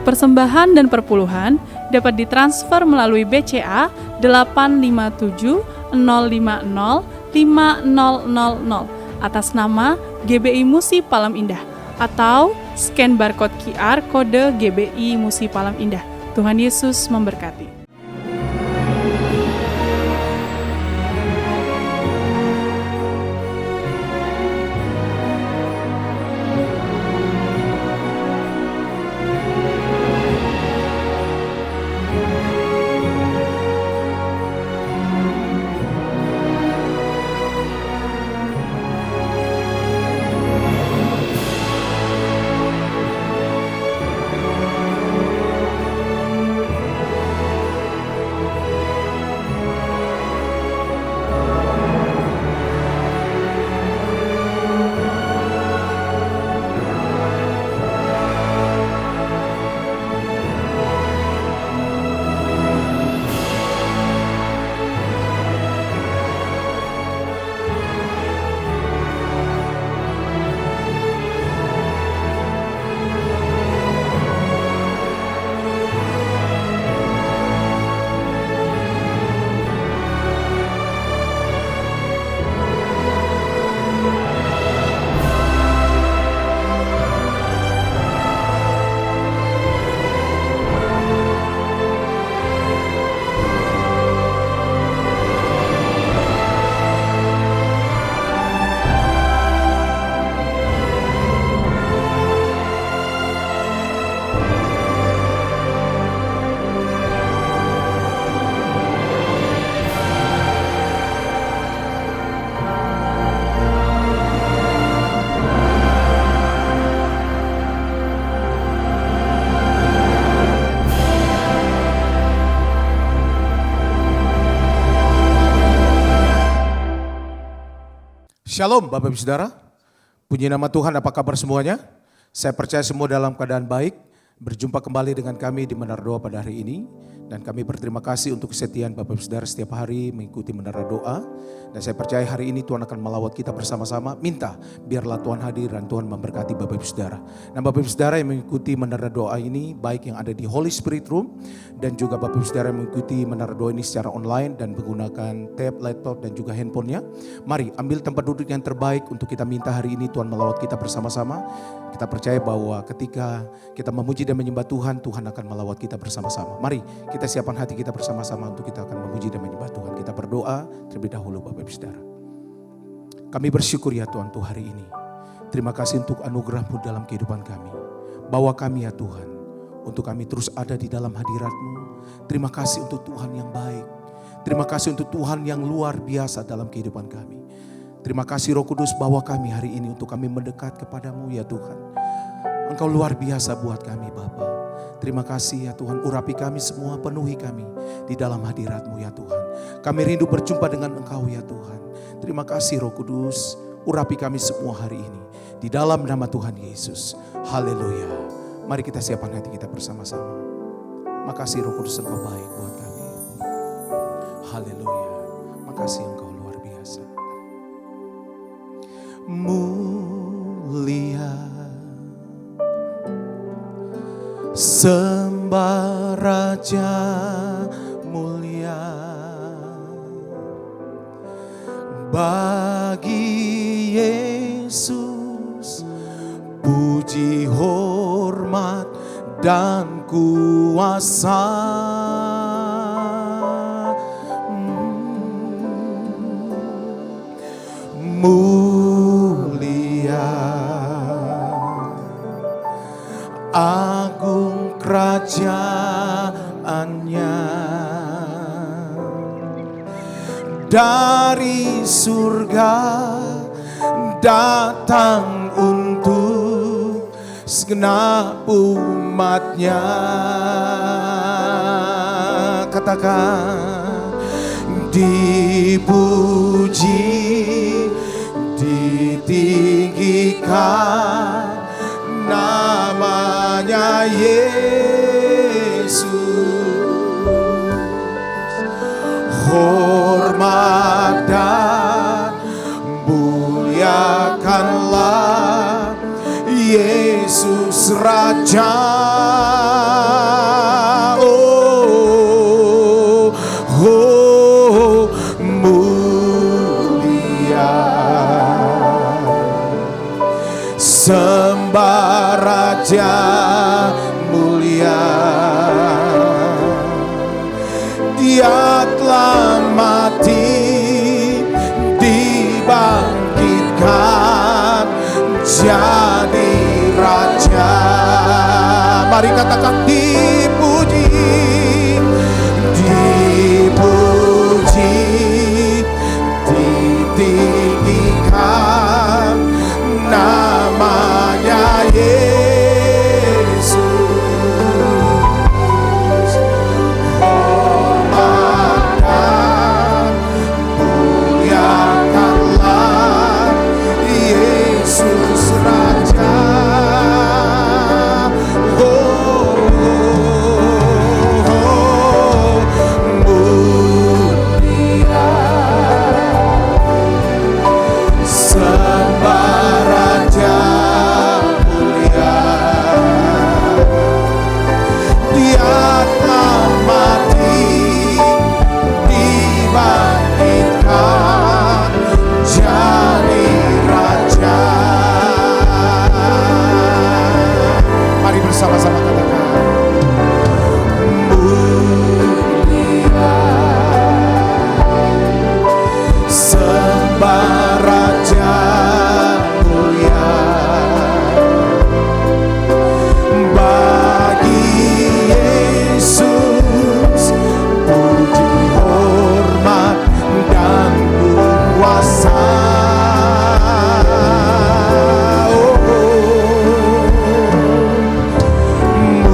Persembahan dan perpuluhan dapat ditransfer melalui BCA 857 050 5000 atas nama GBI Musi Palam Indah atau scan barcode QR kode GBI Musi Palam Indah. Tuhan Yesus memberkati. Shalom Bapak Ibu Saudara, puji nama Tuhan, apa kabar semuanya? Saya percaya semua dalam keadaan baik. Berjumpa kembali dengan kami di Menara Doa pada hari ini. Dan kami berterima kasih untuk kesetiaan Bapak Ibu Saudara setiap hari mengikuti Menara Doa. Dan saya percaya hari ini Tuhan akan melawat kita bersama-sama. Minta biarlah Tuhan hadir dan Tuhan memberkati Bapak Ibu Saudara. Nah Bapak Ibu Saudara yang mengikuti Menara Doa ini, baik yang ada di Holy Spirit Room dan juga Bapak Ibu Saudara yang mengikuti Menara Doa ini secara online dan menggunakan tab, laptop dan juga handphonenya. Mari ambil tempat duduk yang terbaik untuk kita minta hari ini Tuhan melawat kita bersama-sama. Kita percaya bahwa ketika kita memuji dan menyembah Tuhan, Tuhan akan melawat kita bersama-sama. Mari kita siapkan hati kita bersama-sama untuk kita akan memuji dan menyembah Tuhan. Kita berdoa terlebih dahulu Bapak Ibu Saudara. Kami bersyukur ya Tuhan untuk hari ini. Terima kasih untuk anugerah-Mu dalam kehidupan kami. Bawa kami ya Tuhan, untuk kami terus ada di dalam hadirat-Mu. Terima kasih untuk Tuhan yang baik. Terima kasih untuk Tuhan yang luar biasa dalam kehidupan kami. Terima kasih Roh Kudus, bawa kami hari ini untuk kami mendekat kepadamu ya Tuhan. Engkau luar biasa buat kami Bapa. Terima kasih ya Tuhan, urapi kami semua, penuhi kami di dalam hadirat-Mu ya Tuhan. Kami rindu berjumpa dengan Engkau ya Tuhan. Terima kasih Roh Kudus, urapi kami semua hari ini. Di dalam nama Tuhan Yesus. Haleluya. Mari kita siapkan hati kita bersama-sama. Makasih Roh Kudus, Engkau baik buat kami. Haleluya. Makasih Engkau luar biasa. Mulia, sembah Raja mulia, bagi Yesus puji, hormat dan kuasa. Mulia, agung kerajaannya, dari surga datang untuk segenap umatnya. Katakan, dipuji, ditinggikan namanya Yesus. Hormat dan muliakanlah Yesus. Yesus Raja. Mulia. Sembah Raja mulia. Dia telah mati, dibangkitkan jadi Raja. Mari katakan dipuji, dipuji, ditinggikan namanya Yesus. Hormatkan, muliakanlah Yesus Raja. Mulia. Sembah Raja mulia. Dia telah mati, dibangkitkan jadi Raja. Mari bersama-sama katakan mulia. Sembah Raja mulia. Bagi Yesus puji, hormat, dan kuasa. Mulia.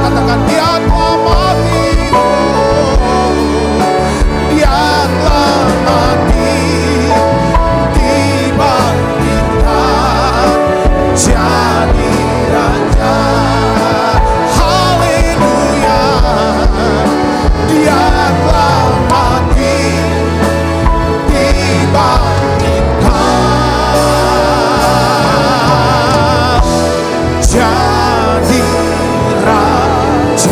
Katakan dia telah mati, dia telah mati, dibangkitkan jadi raja. Haleluya, dia telah mati, dibangkitkan jadi raja.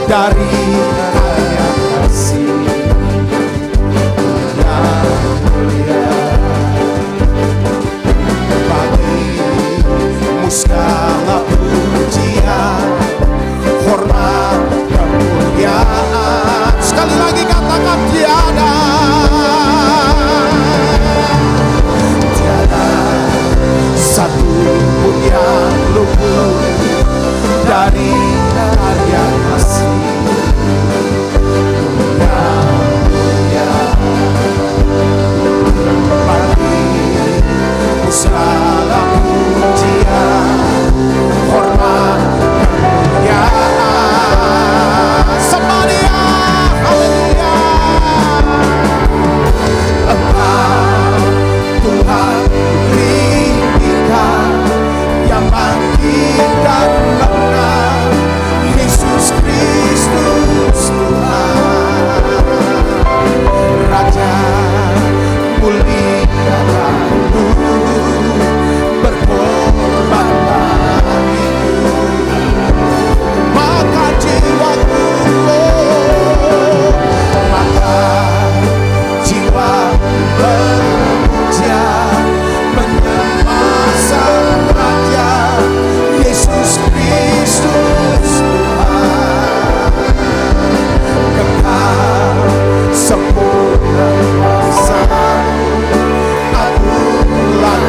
dari karya kasih yang mulia. Bagimu segala pujian, hormat, kemuliaan. Sekali lagi katakan tiada satu pun yang luput dari karya kasih yang mulia. Bagimu segala pujian, hormat, kemuliaan. Somebody, haleluya. Engkau Tuhan tinggikan, yang bangkit dan menang, Yesus Kristus Tuhan, Raja mulia lalu berkorban bagiku. Maka jiwaku, maka jiwa memuja, menyembah Sang Raja, Yesus Kristus Tuhan, kekal sempurna kuasa-Mu, aturlah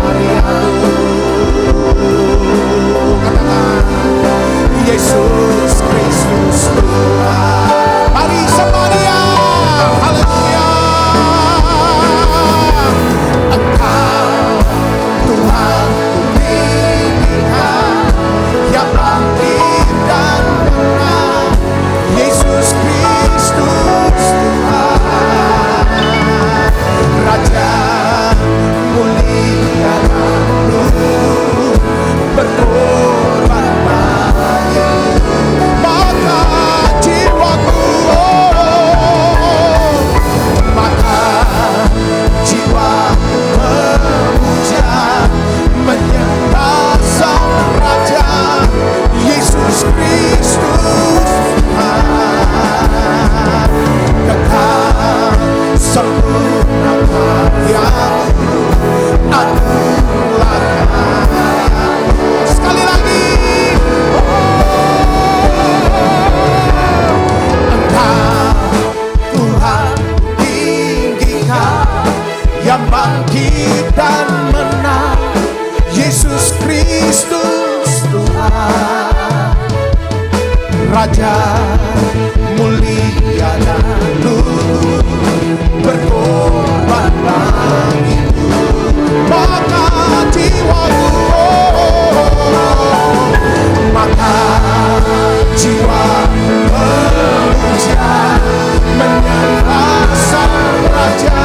karya-Mu. Katakan Yesus Kristus Tuhan. Mari semuanya, haleluya. Engkau Tuhan tinggikan, yang bangkit dan menang, Yesus Kristus Tuhan, Raja mulia lalu berkorban bagiku. Maka jiwaku, maka jiwa memuja, menyembah Sang Raja, Yesus Kristus Tuhan, kekal sempurna karya-Mu, aturlah karya-Mu. Sekali lagi, Engkau Tuhan tinggikan, yang bangkit dan menang, Yesus Kristus Tuhan, Raja mulia lalu berkorban bagiku. Maka jiwaku, maka jiwa memuja, menyembah Sang Raja,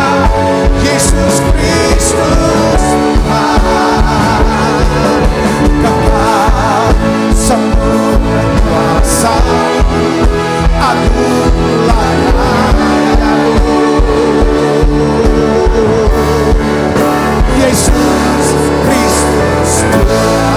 Yesus Kristus Tuhan, kekal sempurna kuasa-Mu, aturlah karya-Mu. Yesus Kristus Tuhan.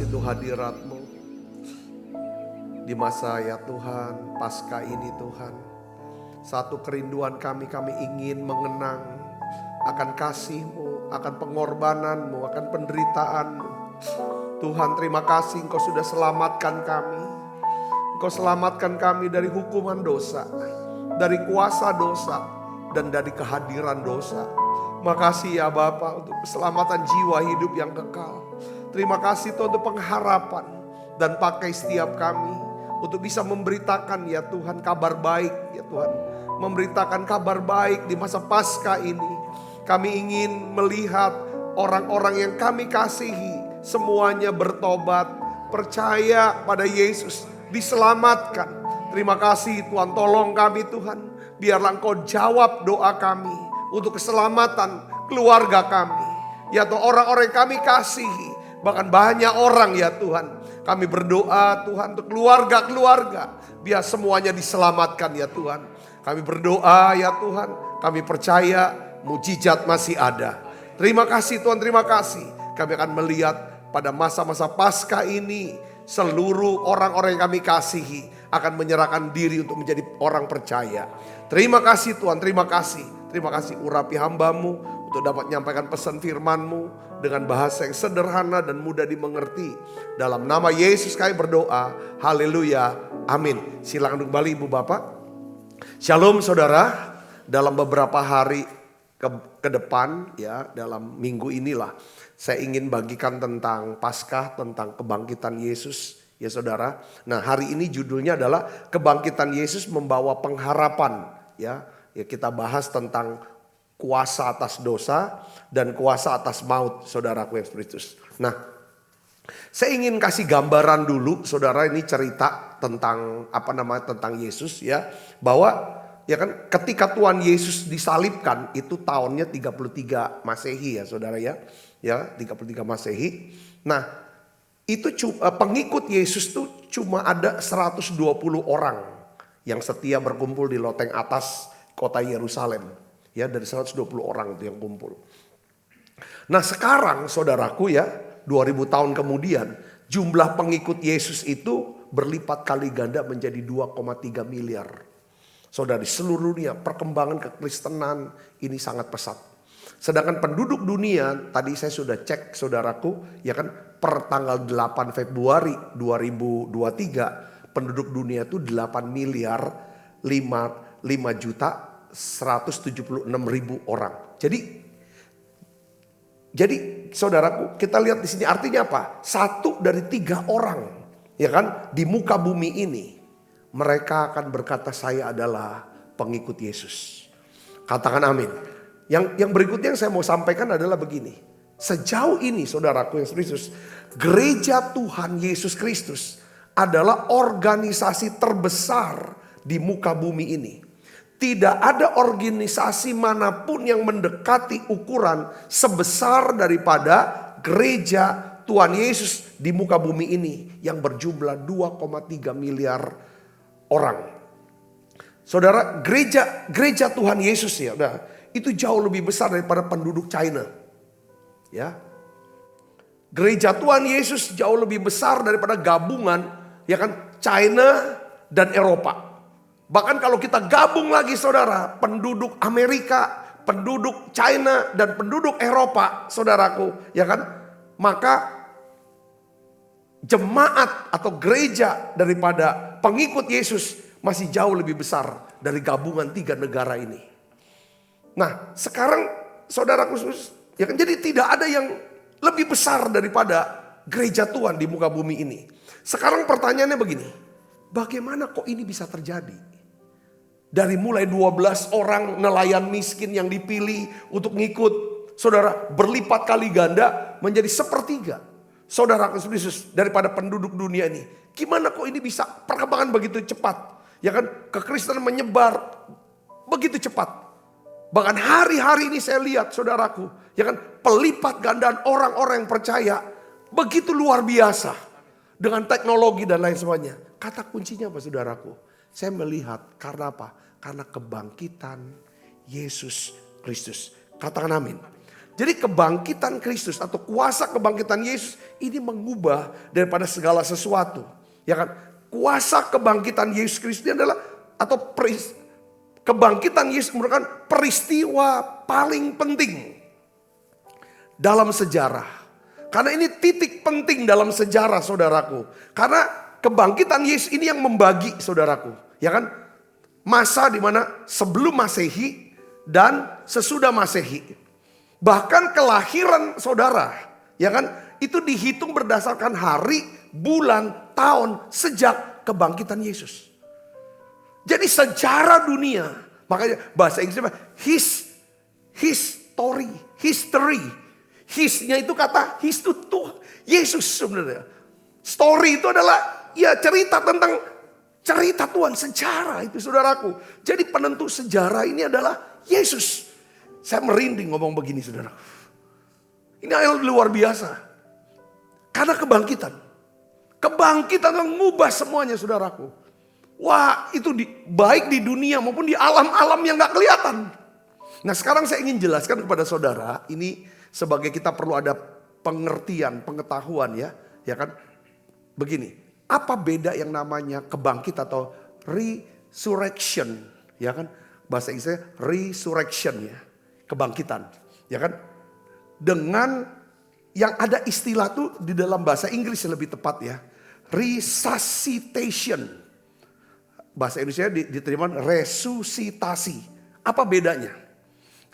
situ hadirat-Mu. Di masa ya Tuhan, pasca ini Tuhan, satu kerinduan kami ingin mengenang akan kasih-Mu, akan pengorbanan-Mu, akan penderitaan-Mu. Tuhan, terima kasih Engkau sudah selamatkan kami. Engkau selamatkan kami dari hukuman dosa, dari kuasa dosa, dan dari kehadiran dosa. Makasih ya Bapa untuk keselamatan jiwa hidup yang kekal. Terima kasih Tuhan untuk pengharapan, dan pakai setiap kami untuk bisa memberitakan ya Tuhan kabar baik ya Tuhan. Memberitakan kabar baik di masa Paskah ini. Kami ingin melihat orang-orang yang kami kasihi semuanya bertobat, percaya pada Yesus, diselamatkan. Terima kasih Tuhan, tolong kami Tuhan. Biarlah Engkau jawab doa kami untuk keselamatan keluarga kami. Ya Tuhan, orang-orang yang kami kasihi, bahkan banyak orang ya Tuhan. Kami berdoa Tuhan untuk keluarga-keluarga, biar semuanya diselamatkan ya Tuhan. Kami berdoa ya Tuhan, kami percaya mujizat masih ada. Terima kasih Tuhan, terima kasih. Kami akan melihat pada masa-masa Paskah ini, seluruh orang-orang yang kami kasihi akan menyerahkan diri untuk menjadi orang percaya. Terima kasih Tuhan, terima kasih. Terima kasih urapi hamba-Mu untuk dapat menyampaikan pesan firman-Mu dengan bahasa yang sederhana dan mudah dimengerti. Dalam nama Yesus kami berdoa, haleluya, amin. Silakan duduk kembali Ibu Bapak. Shalom saudara, dalam beberapa hari ke depan ya, dalam minggu inilah saya ingin bagikan tentang Paskah, tentang kebangkitan Yesus ya saudara. Nah hari ini judulnya adalah kebangkitan Yesus membawa pengharapan ya. Ya kita bahas tentang kuasa atas dosa dan kuasa atas maut saudaraku yang spiritus. Nah saya ingin kasih gambaran dulu saudara, ini cerita tentang tentang Yesus ya. Bahwa ya kan ketika Tuhan Yesus disalibkan itu tahunnya 33 Masehi ya saudara ya. Ya 33 Masehi. Nah itu pengikut Yesus tuh cuma ada 120 orang yang setia berkumpul di loteng atas kota Yerusalem. Ya dari 120 orang itu yang kumpul. Nah sekarang saudaraku ya 2000 tahun kemudian jumlah pengikut Yesus itu berlipat kali ganda menjadi 2,3 miliar. Saudara di seluruh dunia perkembangan kekristenan ini sangat pesat. Sedangkan penduduk dunia tadi saya sudah cek saudaraku ya kan per tanggal 8 Februari 2023 penduduk dunia itu 8 miliar 5 juta 176 ribu orang. Jadi saudaraku kita lihat di sini artinya apa? 1 dari 3 orang ya kan di muka bumi ini mereka akan berkata saya adalah pengikut Yesus. Katakan amin. Yang berikutnya yang saya mau sampaikan adalah begini. Sejauh ini saudaraku yang Yesus, gereja Tuhan Yesus Kristus adalah organisasi terbesar di muka bumi ini. Tidak ada organisasi manapun yang mendekati ukuran sebesar daripada gereja Tuhan Yesus di muka bumi ini yang berjumlah 2,3 miliar orang. Saudara, gereja Tuhan Yesus ya, itu jauh lebih besar daripada penduduk China. Ya. Gereja Tuhan Yesus jauh lebih besar daripada gabungan ya kan China dan Eropa. Bahkan kalau kita gabung lagi saudara, penduduk Amerika, penduduk China dan penduduk Eropa, saudaraku, ya kan? Maka jemaat atau gereja daripada pengikut Yesus masih jauh lebih besar dari gabungan 3 negara ini. Nah, sekarang saudaraku, ya kan? Jadi tidak ada yang lebih besar daripada gereja Tuhan di muka bumi ini. Sekarang pertanyaannya begini, bagaimana kok ini bisa terjadi? Dari mulai 12 orang nelayan miskin yang dipilih untuk ngikut, saudara, berlipat kali ganda menjadi 1/3. Saudara Yesus daripada penduduk dunia ini. Gimana kok ini bisa perkembangan begitu cepat? Ya kan, kekristenan menyebar begitu cepat. Bahkan hari-hari ini saya lihat saudaraku, ya kan, pelipat gandaan orang-orang yang percaya begitu luar biasa. Dengan teknologi dan lain sebagainya. Kata kuncinya apa saudaraku? Saya melihat karena apa? Karena kebangkitan Yesus Kristus. Katakan amin. Jadi kebangkitan Kristus atau kuasa kebangkitan Yesus ini mengubah daripada segala sesuatu. Ya kan? Kuasa kebangkitan Yesus Kristus ini adalah kebangkitan Yesus merupakan peristiwa paling penting dalam sejarah. Karena ini titik penting dalam sejarah saudaraku. Karena kebangkitan Yesus ini yang membagi saudaraku. Ya kan? Masa dimana sebelum Masehi dan sesudah Masehi. Bahkan kelahiran saudara, ya kan, itu dihitung berdasarkan hari, bulan, tahun sejak kebangkitan Yesus. Jadi sejarah dunia, makanya bahasa Inggrisnya history. His-nya itu kata his itu Tuhan, Yesus sebenarnya. Story itu adalah ya cerita tentang cerita Tuhan, sejarah itu saudaraku. Jadi penentu sejarah ini adalah Yesus. Saya merinding ngomong begini saudara. Ini hal luar biasa. Karena kebangkitan. Kebangkitan mengubah semuanya saudaraku. Wah itu baik di dunia maupun di alam-alam yang gak kelihatan. Nah sekarang saya ingin jelaskan kepada saudara. Ini sebagai kita perlu ada pengertian, pengetahuan ya. Ya kan. Begini. Apa beda yang namanya kebangkitan atau resurrection. Ya kan. Bahasa Inggrisnya resurrection ya. Kebangkitan, ya kan? Dengan yang ada istilah tuh di dalam bahasa Inggris lebih tepat ya, resuscitation. Bahasa Indonesia diterima resusitasi. Apa bedanya?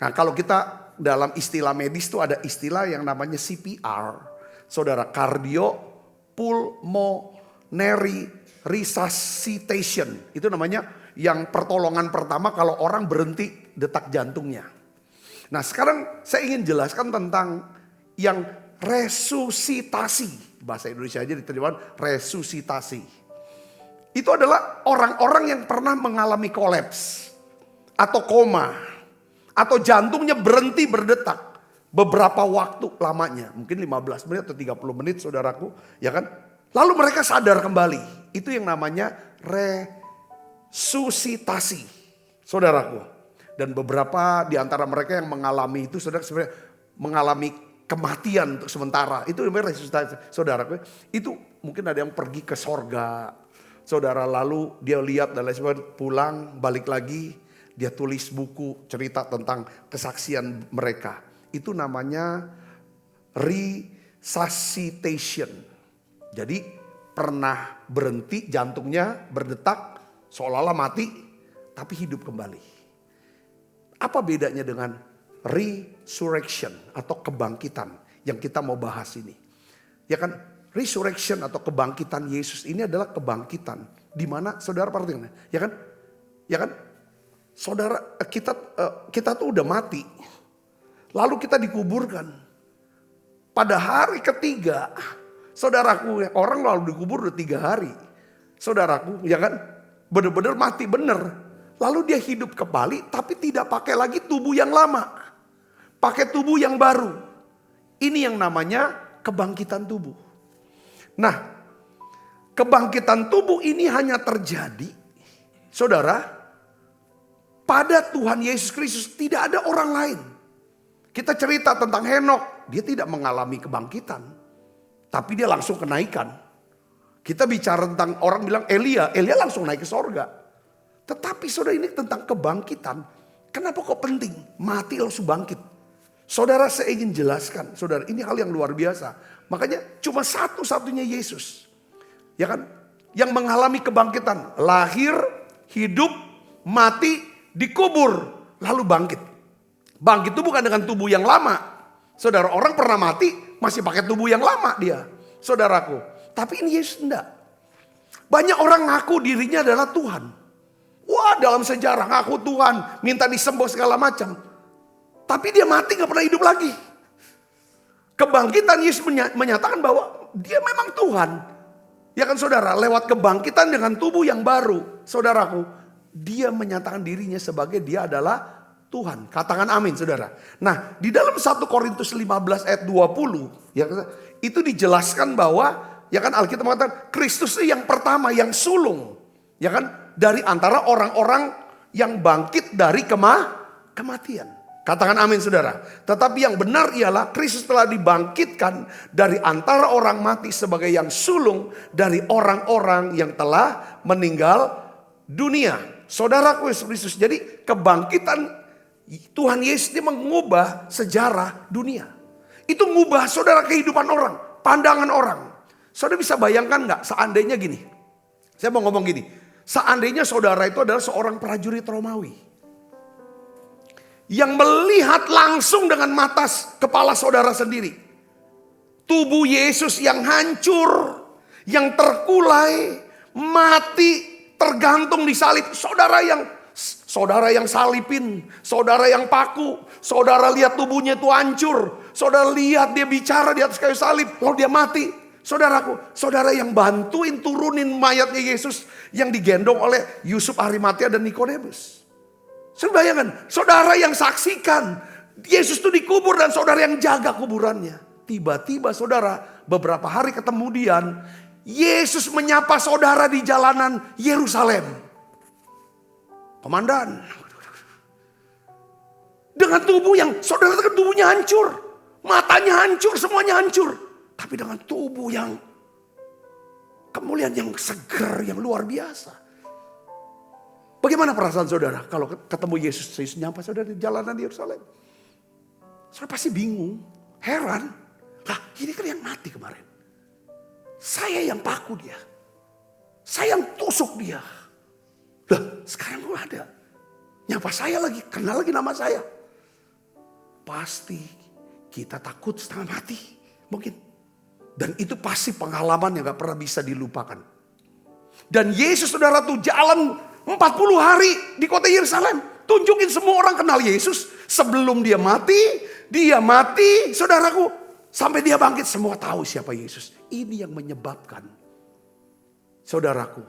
Nah kalau kita dalam istilah medis tuh ada istilah yang namanya CPR, saudara, cardiopulmonary resuscitation. Itu namanya yang pertolongan pertama kalau orang berhenti detak jantungnya. Nah sekarang saya ingin jelaskan tentang yang resusitasi. Bahasa Indonesia aja diterjemahkan resusitasi. Itu adalah orang-orang yang pernah mengalami kolaps. Atau koma. Atau jantungnya berhenti berdetak. Beberapa waktu lamanya. Mungkin 15 menit atau 30 menit saudaraku. Ya kan? Lalu mereka sadar kembali. Itu yang namanya resusitasi. Saudaraku. Dan beberapa di antara mereka yang mengalami itu sebenarnya mengalami kematian untuk sementara. Itu namanya resusitasi. Saudara, itu mungkin ada yang pergi ke sorga. Saudara lalu dia lihat dan lain sebagainya, pulang balik lagi. Dia tulis buku cerita tentang kesaksian mereka. Itu namanya resuscitation. Jadi pernah berhenti jantungnya berdetak seolah-olah mati tapi hidup kembali. Apa bedanya dengan resurrection atau kebangkitan yang kita mau bahas ini? Ya kan, resurrection atau kebangkitan Yesus ini adalah kebangkitan di mana saudara perhatikan, ya kan? Ya kan? Saudara kita tuh udah mati. Lalu kita dikuburkan. Pada hari ketiga, saudaraku, orang lalu dikubur udah 3 hari. Saudaraku, ya kan? Benar-benar mati bener. Lalu dia hidup kembali tapi tidak pakai lagi tubuh yang lama. Pakai tubuh yang baru. Ini yang namanya kebangkitan tubuh. Nah, kebangkitan tubuh ini hanya terjadi, saudara, pada Tuhan Yesus Kristus, tidak ada orang lain. Kita cerita tentang Henokh, dia tidak mengalami kebangkitan. Tapi dia langsung kenaikan. Kita bicara tentang orang bilang Elia langsung naik ke sorga. Tetapi saudara ini tentang kebangkitan. Kenapa kok penting? Mati langsung bangkit. Saudara saya ingin jelaskan. Saudara ini hal yang luar biasa. Makanya cuma satu-satunya Yesus. Ya kan? Yang mengalami kebangkitan. Lahir, hidup, mati, dikubur. Lalu bangkit. Bangkit itu bukan dengan tubuh yang lama. Saudara orang pernah mati masih pakai tubuh yang lama dia. Saudaraku. Tapi ini Yesus enggak. Banyak orang ngaku dirinya adalah Tuhan. Wah dalam sejarah ngaku Tuhan, minta disembah segala macam. Tapi dia mati gak pernah hidup lagi. Kebangkitan Yesus menyatakan bahwa dia memang Tuhan. Ya kan saudara, lewat kebangkitan dengan tubuh yang baru. Saudaraku, dia menyatakan dirinya sebagai dia adalah Tuhan. Katakan amin saudara. Nah di dalam 1 Korintus 15 ayat 20. Ya, itu dijelaskan bahwa ya kan Alkitab mengatakan Kristus itu yang pertama, yang sulung. Ya kan? Dari antara orang-orang yang bangkit dari kematian. Katakan amin saudara. Tetapi yang benar ialah Kristus telah dibangkitkan dari antara orang mati sebagai yang sulung dari orang-orang yang telah meninggal dunia. Saudaraku Yesus Kristus. Jadi kebangkitan Tuhan Yesus ini mengubah sejarah dunia. Itu mengubah saudara kehidupan orang, pandangan orang. Saudara bisa bayangkan gak seandainya gini. Saya mau ngomong gini. Seandainya saudara itu adalah seorang prajurit Romawi. Yang melihat langsung dengan mata kepala saudara sendiri. Tubuh Yesus yang hancur, yang terkulai, mati, tergantung di salib. Saudara yang salipin, saudara yang paku, saudara lihat tubuhnya itu hancur. Saudara lihat dia bicara di atas kayu salib, lalu dia mati. Saudaraku, saudara yang bantuin turunin mayatnya Yesus yang digendong oleh Yusuf Arimatea dan Nikodemus. Saudara bayangkan, saudara yang saksikan Yesus itu dikubur dan saudara yang jaga kuburannya. Tiba-tiba saudara beberapa hari kemudian Yesus menyapa saudara di jalanan Yerusalem. Komandan. Dengan tubuh yang saudara kan tubuhnya hancur. Matanya hancur, semuanya hancur. Tapi dengan tubuh yang kemuliaan yang segar, yang luar biasa. Bagaimana perasaan saudara kalau ketemu Yesus nyapa saudara di jalanan di Yerusalem? Saudara pasti bingung, heran. Lah ini kan yang mati kemarin. Saya yang paku dia. Saya yang tusuk dia. Lah sekarang kok ada. Nyapa saya lagi, kenal lagi nama saya. Pasti kita takut setengah mati. Mungkin. Dan itu pasti pengalaman yang gak pernah bisa dilupakan. Dan Yesus saudara tuh jalan 40 hari di kota Yerusalem. Tunjukin semua orang kenal Yesus. Sebelum dia mati, saudaraku. Sampai dia bangkit semua tahu siapa Yesus. Ini yang menyebabkan, saudaraku,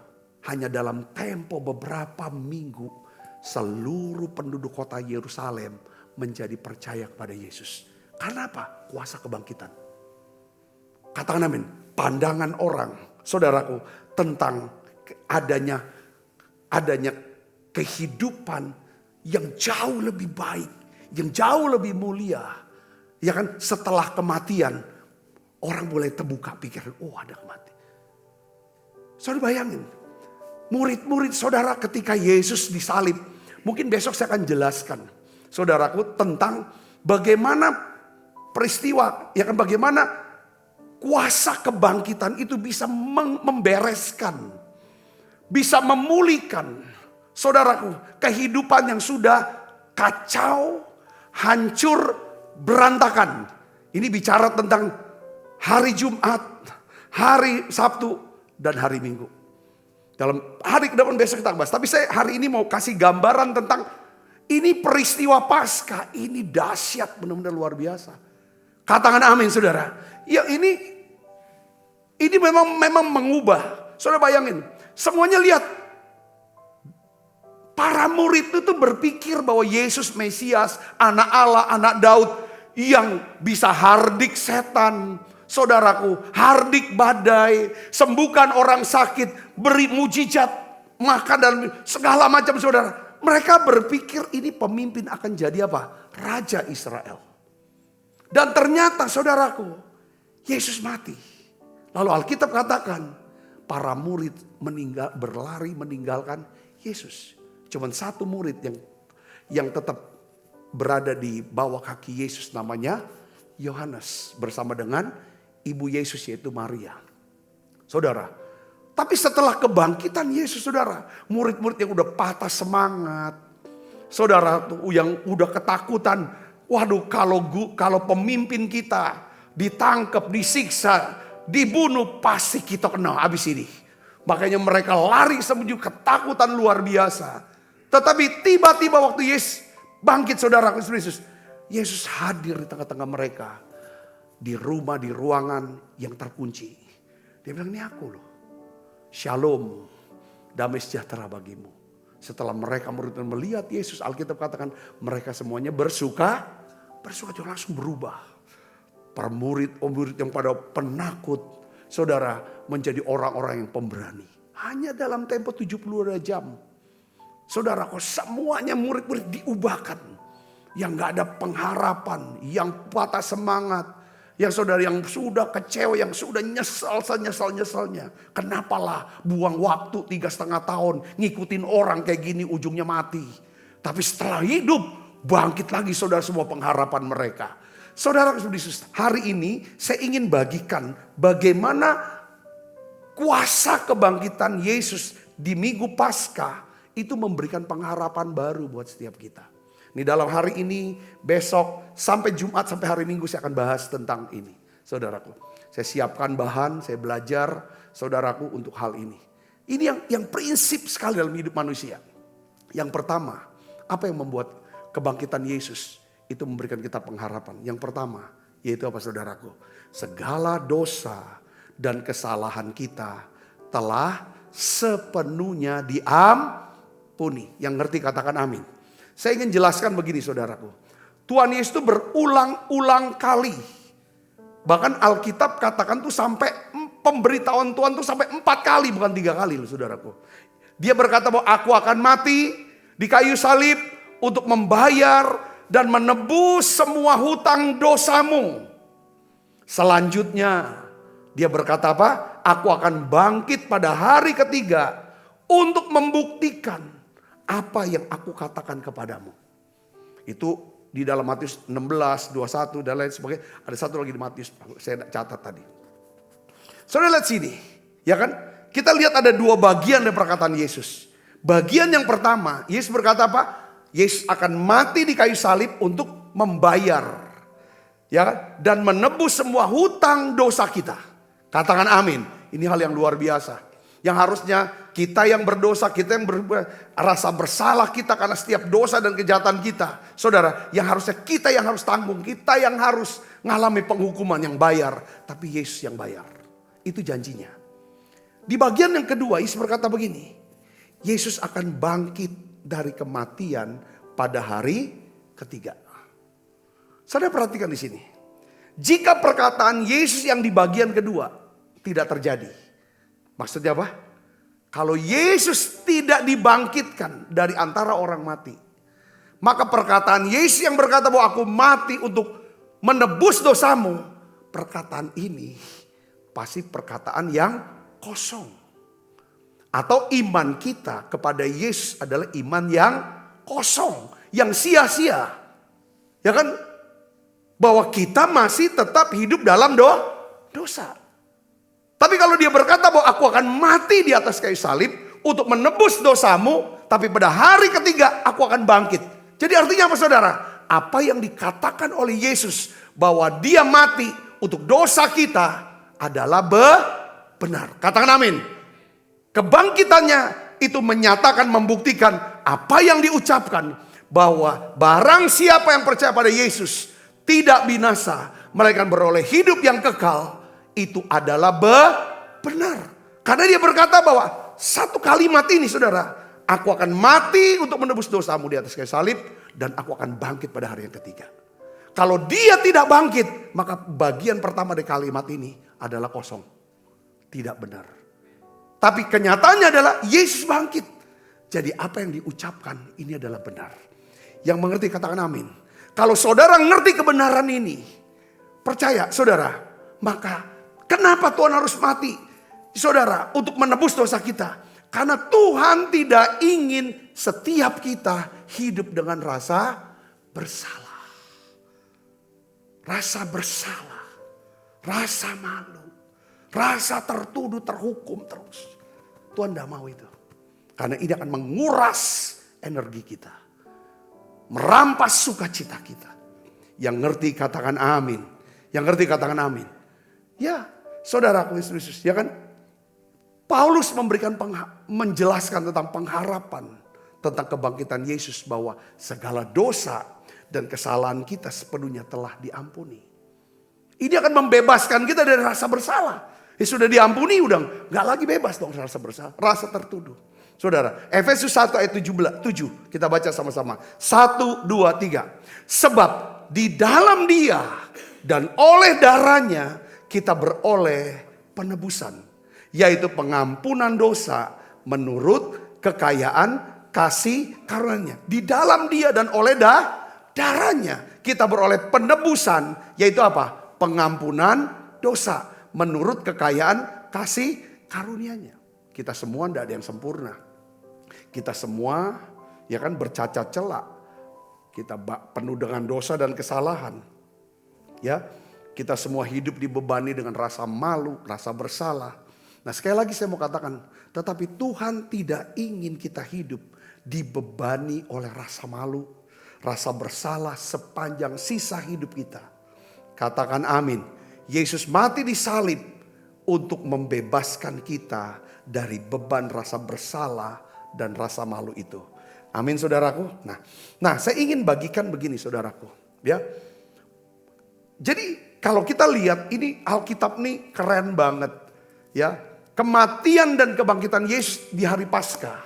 hanya dalam tempo beberapa minggu, seluruh penduduk kota Yerusalem menjadi percaya kepada Yesus. Karena apa? Kuasa kebangkitan. Katakan amin. Pandangan orang, saudaraku, tentang adanya kehidupan yang jauh lebih baik, yang jauh lebih mulia. Ya kan, setelah kematian orang mulai terbuka pikiran, oh ada kematian. Saudara bayangin, murid-murid saudara ketika Yesus disalib, mungkin besok saya akan jelaskan saudaraku tentang bagaimana peristiwa, ya kan, bagaimana kuasa kebangkitan itu bisa membereskan, bisa memulihkan, saudaraku, kehidupan yang sudah kacau, hancur, berantakan. Ini bicara tentang hari Jumat, hari Sabtu, dan hari Minggu. Dalam hari ke depan besok kita bahas. Tapi saya hari ini mau kasih gambaran tentang ini peristiwa Paskah. Ini dahsyat, benar-benar luar biasa. Katakan amin saudara. Ya ini memang mengubah. Saudara bayangin, semuanya lihat. Para murid itu berpikir bahwa Yesus Mesias, anak Allah, anak Daud yang bisa hardik setan. Saudaraku, hardik badai, sembuhkan orang sakit, beri mujizat, makan dan segala macam saudara. Mereka berpikir ini pemimpin akan jadi apa? Raja Israel. Dan ternyata saudaraku, Yesus mati. Lalu Alkitab katakan, para murid berlari meninggalkan Yesus. Cuman satu murid yang tetap berada di bawah kaki Yesus, namanya Yohanes, bersama dengan ibu Yesus yaitu Maria. Saudara, tapi setelah kebangkitan Yesus saudara, murid-murid yang udah patah semangat, saudara tuh yang udah ketakutan, waduh kalau pemimpin kita ditangkap, disiksa, dibunuh, pasti kita kena habis ini. Makanya mereka lari sembunyi, ketakutan luar biasa. Tetapi tiba-tiba waktu Yesus bangkit saudara Yesus, Yesus hadir di tengah-tengah mereka. Di rumah, di ruangan yang terkunci. Dia bilang, ini aku loh. Shalom, damai sejahtera bagimu. Setelah mereka melihat Yesus, Alkitab katakan mereka semuanya bersuka langsung berubah. Para murid yang pada penakut, saudara, menjadi orang-orang yang pemberani. Hanya dalam tempo 72 jam. Saudara, kok semuanya murid-murid diubahkan. yang gak ada pengharapan, yang patah semangat, yang saudara yang sudah kecewa, yang sudah nyesel-nyeselnya. Kenapalah buang waktu 3,5 tahun ngikutin orang kayak gini, ujungnya mati. Tapi setelah hidup bangkit lagi saudara, semua pengharapan mereka. Saudara, hari ini saya ingin bagikan bagaimana kuasa kebangkitan Yesus di Minggu Paskah itu memberikan pengharapan baru buat setiap kita. Ini dalam hari ini, besok, sampai Jumat, sampai hari Minggu saya akan bahas tentang ini. Saudaraku, saya siapkan bahan, saya belajar saudaraku untuk hal ini. Ini yang prinsip sekali dalam hidup manusia. Yang pertama, apa yang membuat kebangkitan Yesus itu memberikan kita pengharapan? Yang pertama, yaitu apa saudaraku? Segala dosa dan kesalahan kita telah sepenuhnya diampuni. Yang ngerti katakan amin. Saya ingin jelaskan begini saudaraku. Tuhan Yesus itu berulang-ulang kali. Bahkan Alkitab katakan tuh sampai pemberitahuan Tuhan tuh sampai 4 kali, bukan 3 kali loh saudaraku. Dia berkata bahwa aku akan mati di kayu salib untuk membayar dan menebus semua hutang dosamu. Selanjutnya dia berkata apa? Aku akan bangkit pada hari ketiga untuk membuktikan apa yang aku katakan kepadamu. Itu di dalam Matius 16, 21 dan lain sebagainya. Ada satu lagi di Matius, saya catat tadi. Saudara lihat sini, ya kan? Kita lihat ada 2 bagian dari perkataan Yesus. Bagian yang pertama, Yesus berkata apa? Yesus akan mati di kayu salib untuk membayar, ya kan? Dan menebus semua hutang dosa kita. Katakan amin. Ini hal yang luar biasa. Yang harusnya kita yang berdosa, kita yang rasa bersalah kita karena setiap dosa dan kejahatan kita. Saudara, yang harusnya kita yang harus tanggung, kita yang harus mengalami penghukuman yang bayar. Tapi Yesus yang bayar. Itu janjinya. Di bagian yang kedua, Yesus berkata begini. Yesus akan bangkit dari kematian pada hari ketiga. Saudara perhatikan di sini. Jika perkataan Yesus yang di bagian kedua tidak terjadi. Maksudnya apa? Kalau Yesus tidak dibangkitkan dari antara orang mati, maka perkataan Yesus yang berkata bahwa aku mati untuk menebus dosamu, perkataan ini pasti perkataan yang kosong. Atau iman kita kepada Yesus adalah iman yang kosong, yang sia-sia. Ya kan? Bahwa kita masih tetap hidup dalam dosa. Tapi kalau dia berkata bahwa aku akan mati di atas kayu salib untuk menebus dosamu, tapi pada hari ketiga aku akan bangkit. Jadi artinya apa saudara? Apa yang dikatakan oleh Yesus bahwa dia mati untuk dosa kita adalah benar. Katakan amin. Kebangkitannya itu menyatakan, membuktikan apa yang diucapkan. Bahwa barang siapa yang percaya pada Yesus tidak binasa, melainkan beroleh hidup yang kekal. Itu adalah benar. Karena dia berkata bahwa satu kalimat ini saudara. Aku akan mati untuk menebus dosamu di atas kayu salib. Dan aku akan bangkit pada hari yang ketiga. Kalau dia tidak bangkit, maka bagian pertama dari kalimat ini adalah kosong. Tidak benar. Tapi kenyataannya adalah Yesus bangkit. Jadi apa yang diucapkan ini adalah benar. Yang mengerti katakan amin. Kalau saudara ngerti kebenaran ini, percaya saudara, maka kenapa Tuhan harus mati? Saudara, untuk menebus dosa kita. Karena Tuhan tidak ingin setiap kita hidup dengan rasa bersalah. Rasa bersalah. Rasa malu. Rasa tertuduh, terhukum terus. Tuhan tidak mau itu. Karena ini akan menguras energi kita. Merampas sukacita kita. Yang ngerti katakan amin. Yang ngerti katakan amin. Ya, saudaraku Yesus, ya kan? Paulus menjelaskan tentang pengharapan, tentang kebangkitan Yesus, bahwa segala dosa dan kesalahan kita sepenuhnya telah diampuni. Ini akan membebaskan kita dari rasa bersalah. Sudah diampuni, udah nggak lagi bebas dong rasa bersalah, rasa tertuduh. Saudara, Efesus 1 ayat 7 kita baca sama-sama. 1, 2, 3. Sebab di dalam Dia dan oleh darahnya kita beroleh penebusan, yaitu pengampunan dosa menurut kekayaan kasih karunia-Nya. Di dalam Dia dan oleh darahnya kita beroleh penebusan, yaitu apa? Pengampunan dosa menurut kekayaan kasih karunia-Nya. Kita semua tidak ada yang sempurna. Kita semua ya kan bercacat celak. Kita penuh dengan dosa dan kesalahan. Ya, kita semua hidup dibebani dengan rasa malu, rasa bersalah. Nah, sekali lagi saya mau katakan, tetapi Tuhan tidak ingin kita hidup dibebani oleh rasa malu, rasa bersalah sepanjang sisa hidup kita. Katakan amin. Yesus mati di salib untuk membebaskan kita dari beban rasa bersalah dan rasa malu itu. Amin saudaraku. Nah, saya ingin bagikan begini saudaraku. Ya. Jadi kalau kita lihat ini Alkitab nih keren banget. Ya. Kematian dan kebangkitan Yesus di hari Paskah.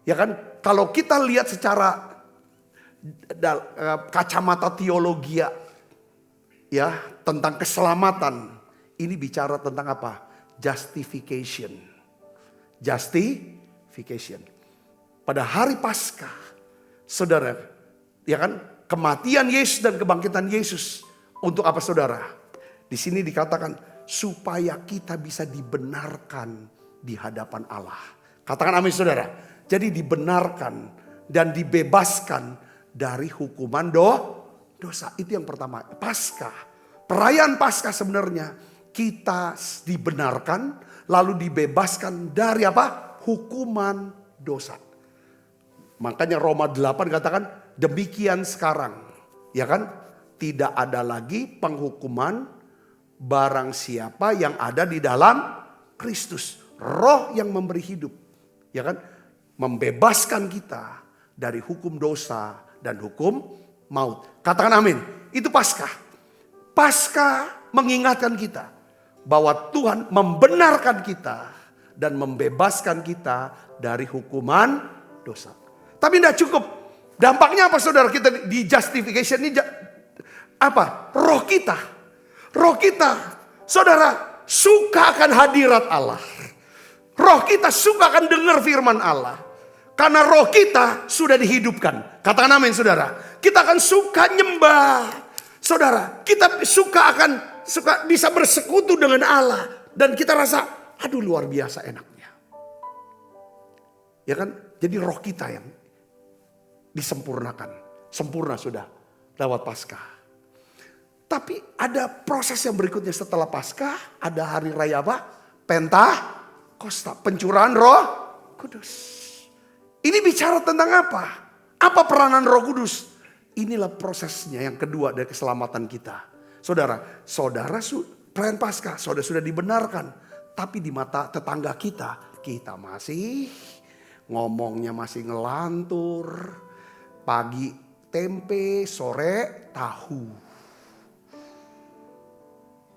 Ya kan? Kalau kita lihat secara kacamata teologi ya tentang keselamatan, ini bicara tentang apa? Justification. Justification. Pada hari Paskah, saudara, ya kan, kematian Yesus dan kebangkitan Yesus untuk apa saudara? Di sini dikatakan supaya kita bisa dibenarkan di hadapan Allah. Katakan amin saudara. Jadi dibenarkan dan dibebaskan dari hukuman dosa. Itu yang pertama. Paskah, perayaan Paskah sebenarnya kita dibenarkan lalu dibebaskan dari apa? Hukuman dosa. Makanya Roma 8 katakan demikian sekarang. Ya kan? Tidak ada lagi penghukuman barang siapa yang ada di dalam Kristus. Roh yang memberi hidup. Ya kan? Membebaskan kita dari hukum dosa dan hukum maut. Katakan amin. Itu Paskah. Paskah mengingatkan kita bahwa Tuhan membenarkan kita dan membebaskan kita dari hukuman dosa. Tapi tidak cukup. Dampaknya apa saudara kita di justification ini? Apa? Roh kita. Saudara suka akan hadirat Allah. Roh kita suka akan dengar firman Allah. Karena roh kita sudah dihidupkan. Katakan amin saudara. Kita akan suka nyembah. Saudara, kita suka bisa bersekutu dengan Allah. Dan kita rasa, aduh luar biasa enaknya. Ya kan? Jadi roh kita yang disempurnakan. Sempurna sudah lewat Paskah. Tapi ada proses yang berikutnya setelah Paskah. Ada hari raya apa? Pentakosta. Pencurahan Roh Kudus. Ini bicara tentang apa? Apa peranan Roh Kudus? Inilah prosesnya yang kedua dari keselamatan kita. Saudara perayaan Paskah sudah dibenarkan. Tapi di mata tetangga kita masih ngomongnya masih ngelantur. Pagi tempe, sore tahu.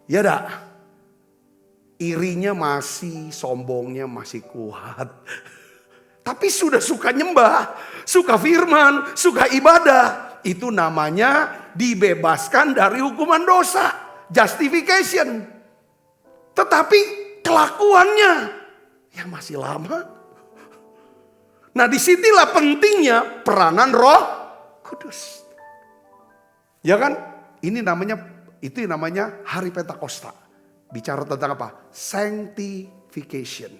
Ya dak? Irinya masih, sombongnya masih kuat. Tapi sudah suka nyembah, suka firman, suka ibadah. Itu namanya dibebaskan dari hukuman dosa. Justification. Tetapi kelakuannya yang masih lama. Nah disitulah pentingnya peranan Roh Kudus. Ya kan? Itu namanya hari Pentakosta. Bicara tentang apa? Sanctification.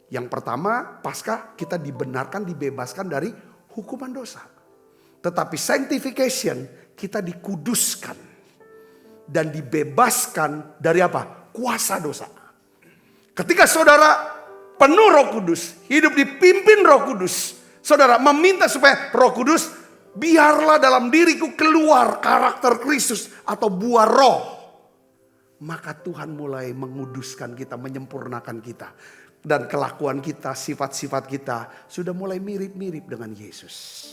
Yang pertama, Paskah kita dibenarkan, dibebaskan dari hukuman dosa. Tetapi sanctification kita dikuduskan dan dibebaskan dari apa? Kuasa dosa. Ketika saudara penuh Roh Kudus, hidup dipimpin Roh Kudus, saudara meminta supaya Roh Kudus biarlah dalam diriku keluar karakter Kristus atau buah roh. Maka Tuhan mulai menguduskan kita, menyempurnakan kita. Dan kelakuan kita, sifat-sifat kita sudah mulai mirip-mirip dengan Yesus.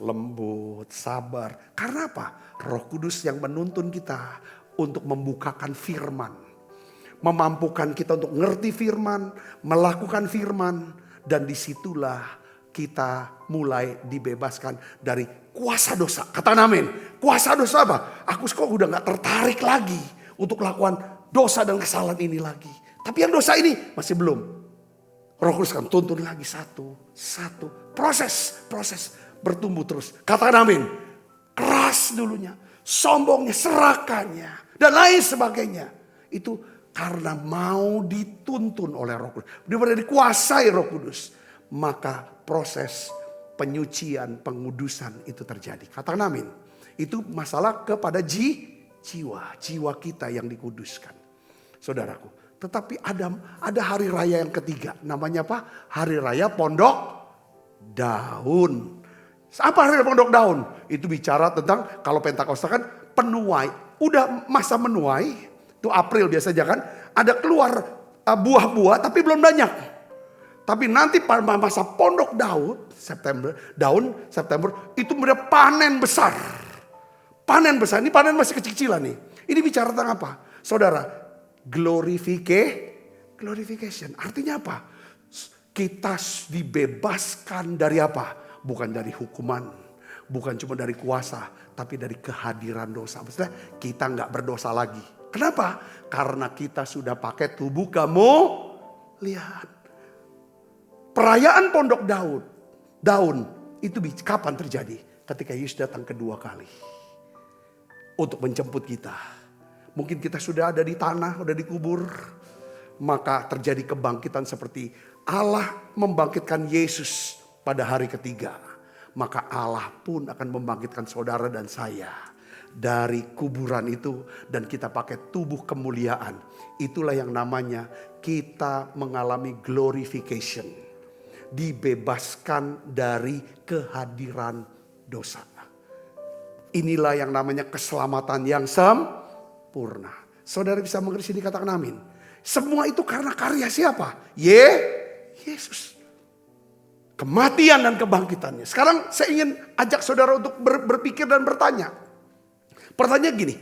Lembut, sabar. Karena apa? Roh Kudus yang menuntun kita untuk membukakan firman. Memampukan kita untuk ngerti firman, melakukan firman. Dan disitulah kita mulai dibebaskan dari kuasa dosa. Katakan amin. Kuasa dosa apa? Aku kok udah gak tertarik lagi untuk melakukan dosa dan kesalahan ini lagi. Tapi yang dosa ini masih belum. Roh Kudus kan tuntun lagi satu. Proses bertumbuh terus. Katakan amin. keras dulunya, sombongnya, serakannya, dan lain sebagainya. Itu karena mau dituntun oleh Roh Kudus, daripada dikuasai Roh Kudus, maka proses penyucian, pengudusan itu terjadi. Katakan amin. Itu masalah kepada jiwa kita yang dikuduskan. Saudaraku, tetapi ada hari raya yang ketiga, namanya apa? Hari raya Pondok Daun. Apa hari raya Pondok Daun? Itu bicara tentang kalau Pentakosta kan penuai, udah masa menuai, itu April biasanya kan, ada keluar buah-buah tapi belum banyak. Tapi nanti pada masa Pondok Daun, September, itu mereka panen besar. Panen besar, ini panen masih kecil-kecilan nih. Ini bicara tentang apa? Saudara, glorification. Artinya apa? Kita dibebaskan dari apa? Bukan dari hukuman, bukan cuma dari kuasa, tapi dari kehadiran dosa. Maksudnya kita nggak berdosa lagi. Kenapa? Karena kita sudah pakai tubuh kemuliaan. Perayaan Pondok Daun itu kapan terjadi? Ketika Yesus datang kedua kali untuk menjemput kita. Mungkin kita sudah ada di tanah, sudah dikubur. Maka terjadi kebangkitan seperti Allah membangkitkan Yesus pada hari ketiga. Maka Allah pun akan membangkitkan saudara dan saya dari kuburan itu. Dan kita pakai tubuh kemuliaan. Itulah yang namanya kita mengalami glorification. Dibebaskan dari kehadiran dosa. Inilah yang namanya keselamatan yang sempurna. Saudara bisa mengerti sini, katakan amin. Semua itu karena karya siapa? Yesus. Kematian dan kebangkitannya. Sekarang saya ingin ajak saudara untuk berpikir dan bertanya. Pertanyaan gini.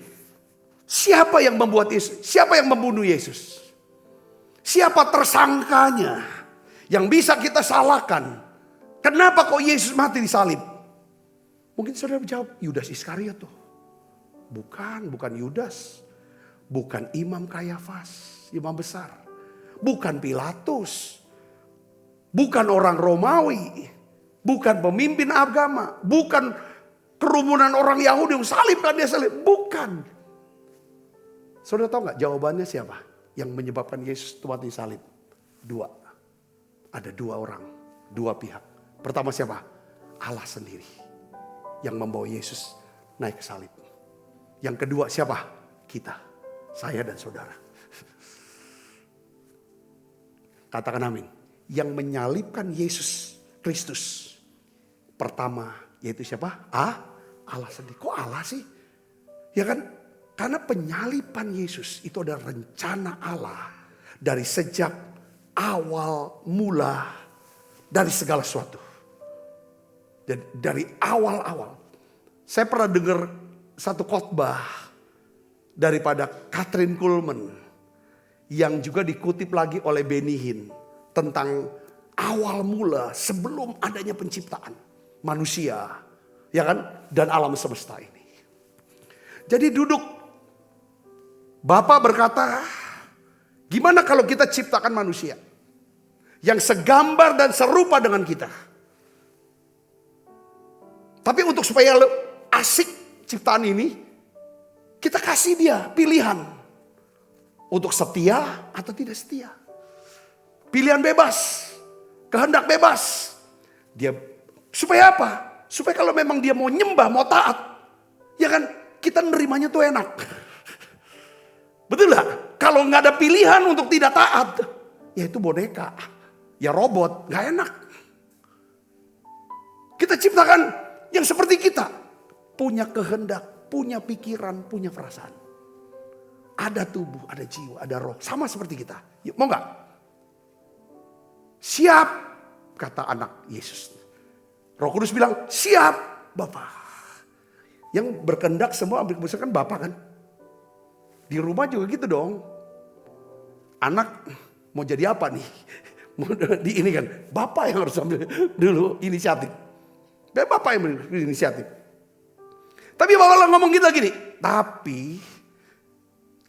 Siapa yang membuat Yesus? Siapa yang membunuh Yesus? Siapa tersangkanya? Yang bisa kita salahkan. Kenapa kok Yesus mati disalib? Mungkin saudara jawab, Yudas Iskariot tuh. Bukan Yudas. Bukan Imam Kayafas, imam besar. Bukan Pilatus. Bukan orang Romawi. Bukan pemimpin agama. Bukan kerumunan orang Yahudi yang salibkan dia salib. Bukan. Saudara tahu gak jawabannya siapa? Yang menyebabkan Yesus mati salib? Dua. Ada dua orang, dua pihak. Pertama siapa? Allah sendiri yang membawa Yesus naik ke salib. Yang kedua siapa? Kita, saya dan saudara. Katakan amin. Yang menyalibkan Yesus Kristus pertama yaitu siapa? Allah sendiri. Kok Allah sih? Ya kan? Karena penyaliban Yesus itu adalah rencana Allah dari sejak awal mula dari segala sesuatu. Dari awal-awal. Saya pernah dengar satu khotbah daripada Kathryn Kuhlman yang juga dikutip lagi oleh Benny Hinn tentang awal mula sebelum adanya penciptaan manusia, ya kan, dan alam semesta ini. Jadi duduk, Bapak berkata, gimana kalau kita ciptakan manusia yang segambar dan serupa dengan kita? Tapi untuk supaya asik ciptaan ini, kita kasih dia pilihan. Untuk setia atau tidak setia. Pilihan bebas. Kehendak bebas. Dia supaya apa? Supaya kalau memang dia mau nyembah, mau taat. Ya kan, kita nerimanya tuh enak. Betul gak? Kalau gak ada pilihan untuk tidak taat, ya itu boneka. Ya robot, gak enak. Kita ciptakan yang seperti kita. Punya kehendak, punya pikiran, punya perasaan. Ada tubuh, ada jiwa, ada roh. Sama seperti kita. Yuk, mau gak? Siap, kata anak Yesus. Roh Kudus bilang, siap Bapak. Yang berkehendak semua ambil keputusan kan Bapak kan. Di rumah juga gitu dong. Anak mau jadi apa nih? Mau di ini kan. Bapak yang harus ambil dulu inisiatif. Bapak yang ambil inisiatif. Tapi Bapak ngomong kita gini. Tapi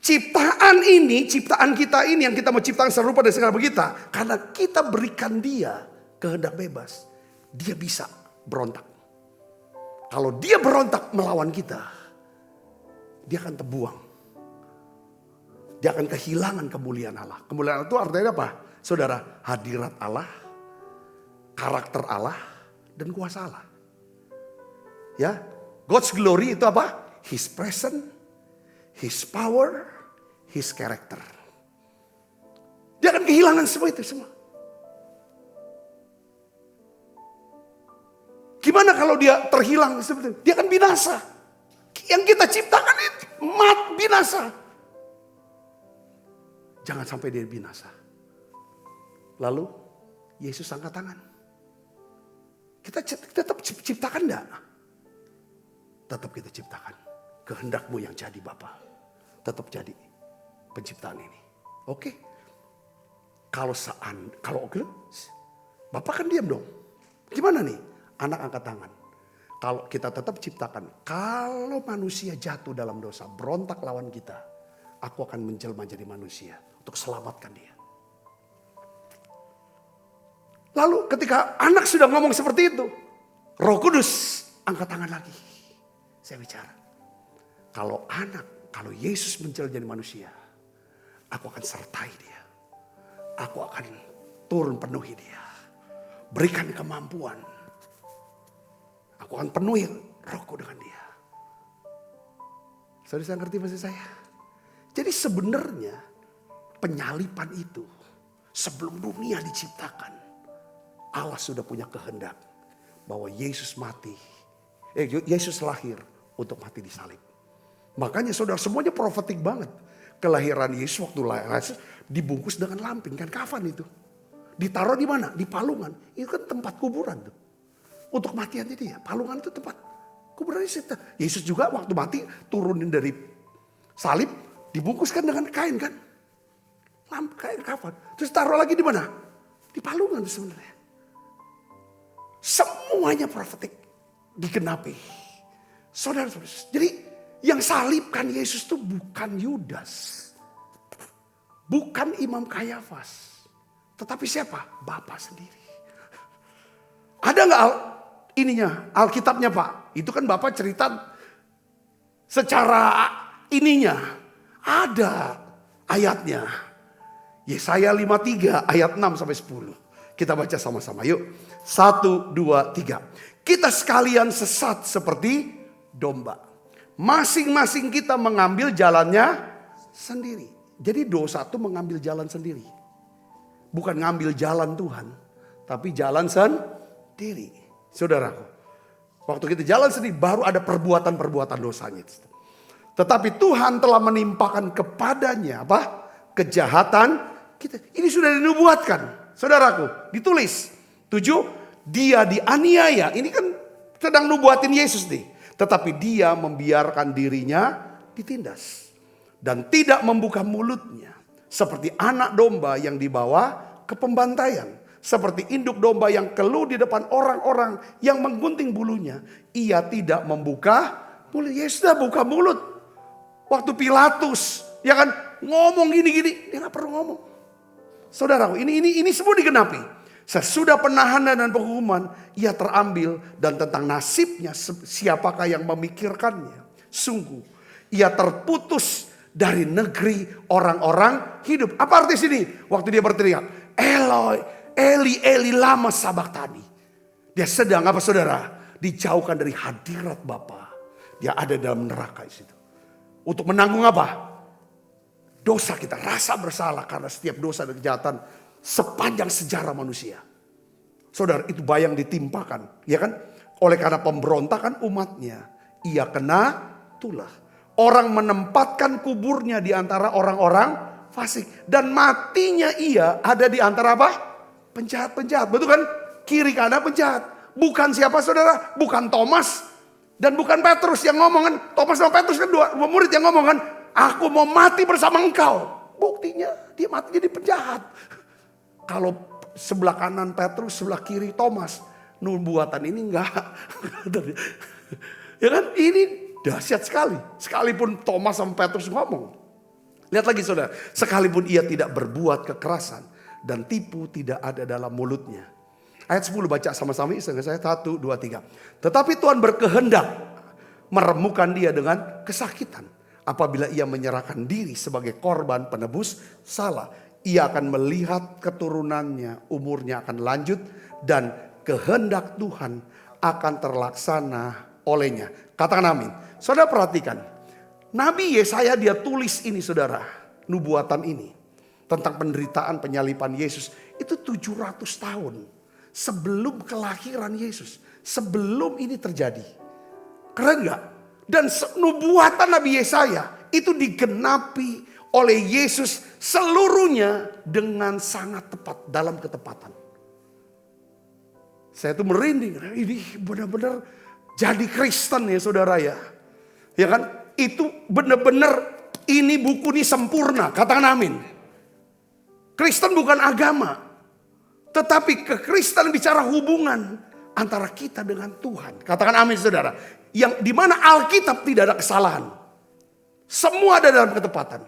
ciptaan kita ini yang kita mau ciptakan serupa dengan segala kita. Karena kita berikan dia kehendak bebas. Dia bisa berontak. Kalau dia berontak melawan kita, dia akan terbuang. Dia akan kehilangan kemuliaan Allah. Kemuliaan Allah itu artinya apa? Saudara, hadirat Allah, karakter Allah, dan kuasa Allah. Ya, God's glory itu apa? His presence, His power, His character. Dia akan kehilangan semua itu semua. Gimana kalau dia terhilang seperti itu? Dia akan binasa. Yang kita ciptakan itu binasa. Jangan sampai dia binasa. Lalu Yesus angkat tangan. Kita tetap ciptakan enggak? Tetap kita ciptakan. Kehendakmu yang jadi Bapa. Tetap jadi penciptaan ini. Oke. Kalau oke, Bapak kan diam dong. Gimana nih? Anak angkat tangan. Kalau kita tetap ciptakan, kalau manusia jatuh dalam dosa, berontak lawan kita, aku akan menjelma jadi manusia untuk selamatkan dia. Lalu ketika anak sudah ngomong seperti itu, Roh Kudus angkat tangan lagi. Saya bicara, kalau Yesus menjelma jadi manusia, aku akan sertai dia. Aku akan turun penuhi dia. Berikan kemampuan. Aku akan penuhi rohku dengan dia. Saudara ngerti maksud saya? Jadi sebenarnya penyalipan itu sebelum dunia diciptakan, Allah sudah punya kehendak bahwa Yesus Yesus lahir untuk mati di salib. Makanya saudara semuanya profetik banget. Kelahiran Yesus waktu lahir dibungkus dengan lampin, kan kafan itu. Ditaruh di mana? Di palungan. Itu kan tempat kuburan tuh. Untuk matiannya dia, palungan itu tempat kuburan Yesus juga waktu mati turunin dari salib, dibungkuskan dengan kain kan, kain kafan. Terus taruh lagi di mana? Di palungan sebenarnya. Semuanya profetik digenapi. Saudara-saudara, jadi yang salibkan Yesus itu bukan Yudas, bukan Imam Kayafas, tetapi siapa? Bapa sendiri. Ada nggak Alkitabnya Pak? Itu kan Bapak cerita secara ininya. Ada ayatnya. Yesaya 53 ayat 6 sampai 10. Kita baca sama-sama yuk. 1, 2, 3. Kita sekalian sesat seperti domba. Masing-masing kita mengambil jalannya sendiri. Jadi dosa itu mengambil jalan sendiri. Bukan ngambil jalan Tuhan. Tapi jalan sendiri. Saudaraku, waktu kita jalan sendiri baru ada perbuatan-perbuatan dosanya. Tetapi Tuhan telah menimpakan kepadanya apa? Kejahatan kita. Ini sudah dinubuatkan. Saudaraku, ditulis. 7, dia dianiaya. Ini kan sedang nubuatin Yesus nih. Tetapi dia membiarkan dirinya ditindas. Dan tidak membuka mulutnya. Seperti anak domba yang dibawa ke pembantaian. Seperti induk domba yang keluh di depan orang-orang yang menggunting bulunya. Ia tidak membuka mulut. Yesus sudah buka mulut. Waktu Pilatus, ya kan ngomong gini-gini, dia gak perlu ngomong. Saudaraku, ini semua digenapi. Sesudah penahanan dan penghukuman, ia terambil dan tentang nasibnya siapakah yang memikirkannya. Sungguh, ia terputus dari negeri orang-orang hidup. Apa arti sini? Waktu dia berteriak, Eloi, Eli, Eli lama sabachthani. Dia sedang apa saudara? Dijauhkan dari hadirat Bapa. Dia ada dalam neraka di situ. Untuk menanggung apa? Dosa kita, rasa bersalah karena setiap dosa dan kejahatan sepanjang sejarah manusia. Saudara, itu bayang ditimpakan, ya kan? Oleh karena pemberontakan umatnya, ia kena tulah. Orang menempatkan kuburnya di antara orang-orang fasik. Dan matinya ia ada di antara apa? Penjahat-penjahat, betul kan? Kiri kanan penjahat. Bukan siapa saudara? Bukan Thomas dan bukan Petrus yang ngomong kan. Thomas sama Petrus kan dua murid yang ngomong kan. Aku mau mati bersama engkau. Buktinya dia mati jadi penjahat. Kalau sebelah kanan Petrus, sebelah kiri Thomas. Nubuatan ini enggak. Ya kan? Ini dahsyat sekali. Sekalipun Thomas sama Petrus ngomong. Lihat lagi saudara. Sekalipun ia tidak berbuat kekerasan dan tipu tidak ada dalam mulutnya. Ayat 10 baca sama-sama dengan saya. 1, 2, 3. Tetapi Tuhan berkehendak meremukkan dia dengan kesakitan. Apabila ia menyerahkan diri sebagai korban penebus salah. Ia akan melihat keturunannya, umurnya akan lanjut. Dan kehendak Tuhan akan terlaksana olehnya. Katakan amin. Saudara perhatikan. Nabi Yesaya dia tulis ini saudara. Nubuatan ini. Tentang penderitaan penyaliban Yesus. Itu 700 tahun. Sebelum kelahiran Yesus. Sebelum ini terjadi. Keren gak? Dan nubuatan Nabi Yesaya itu digenapi oleh Yesus seluruhnya dengan sangat tepat dalam ketepatan. Saya tuh merinding, ini benar-benar jadi Kristen ya saudara ya. Ya kan? Itu benar-benar ini buku ini sempurna, katakan amin. Kristen bukan agama, tetapi kekristen bicara hubungan antara kita dengan Tuhan. Katakan amin saudara. Yang dimana Alkitab tidak ada kesalahan. Semua ada dalam ketepatan.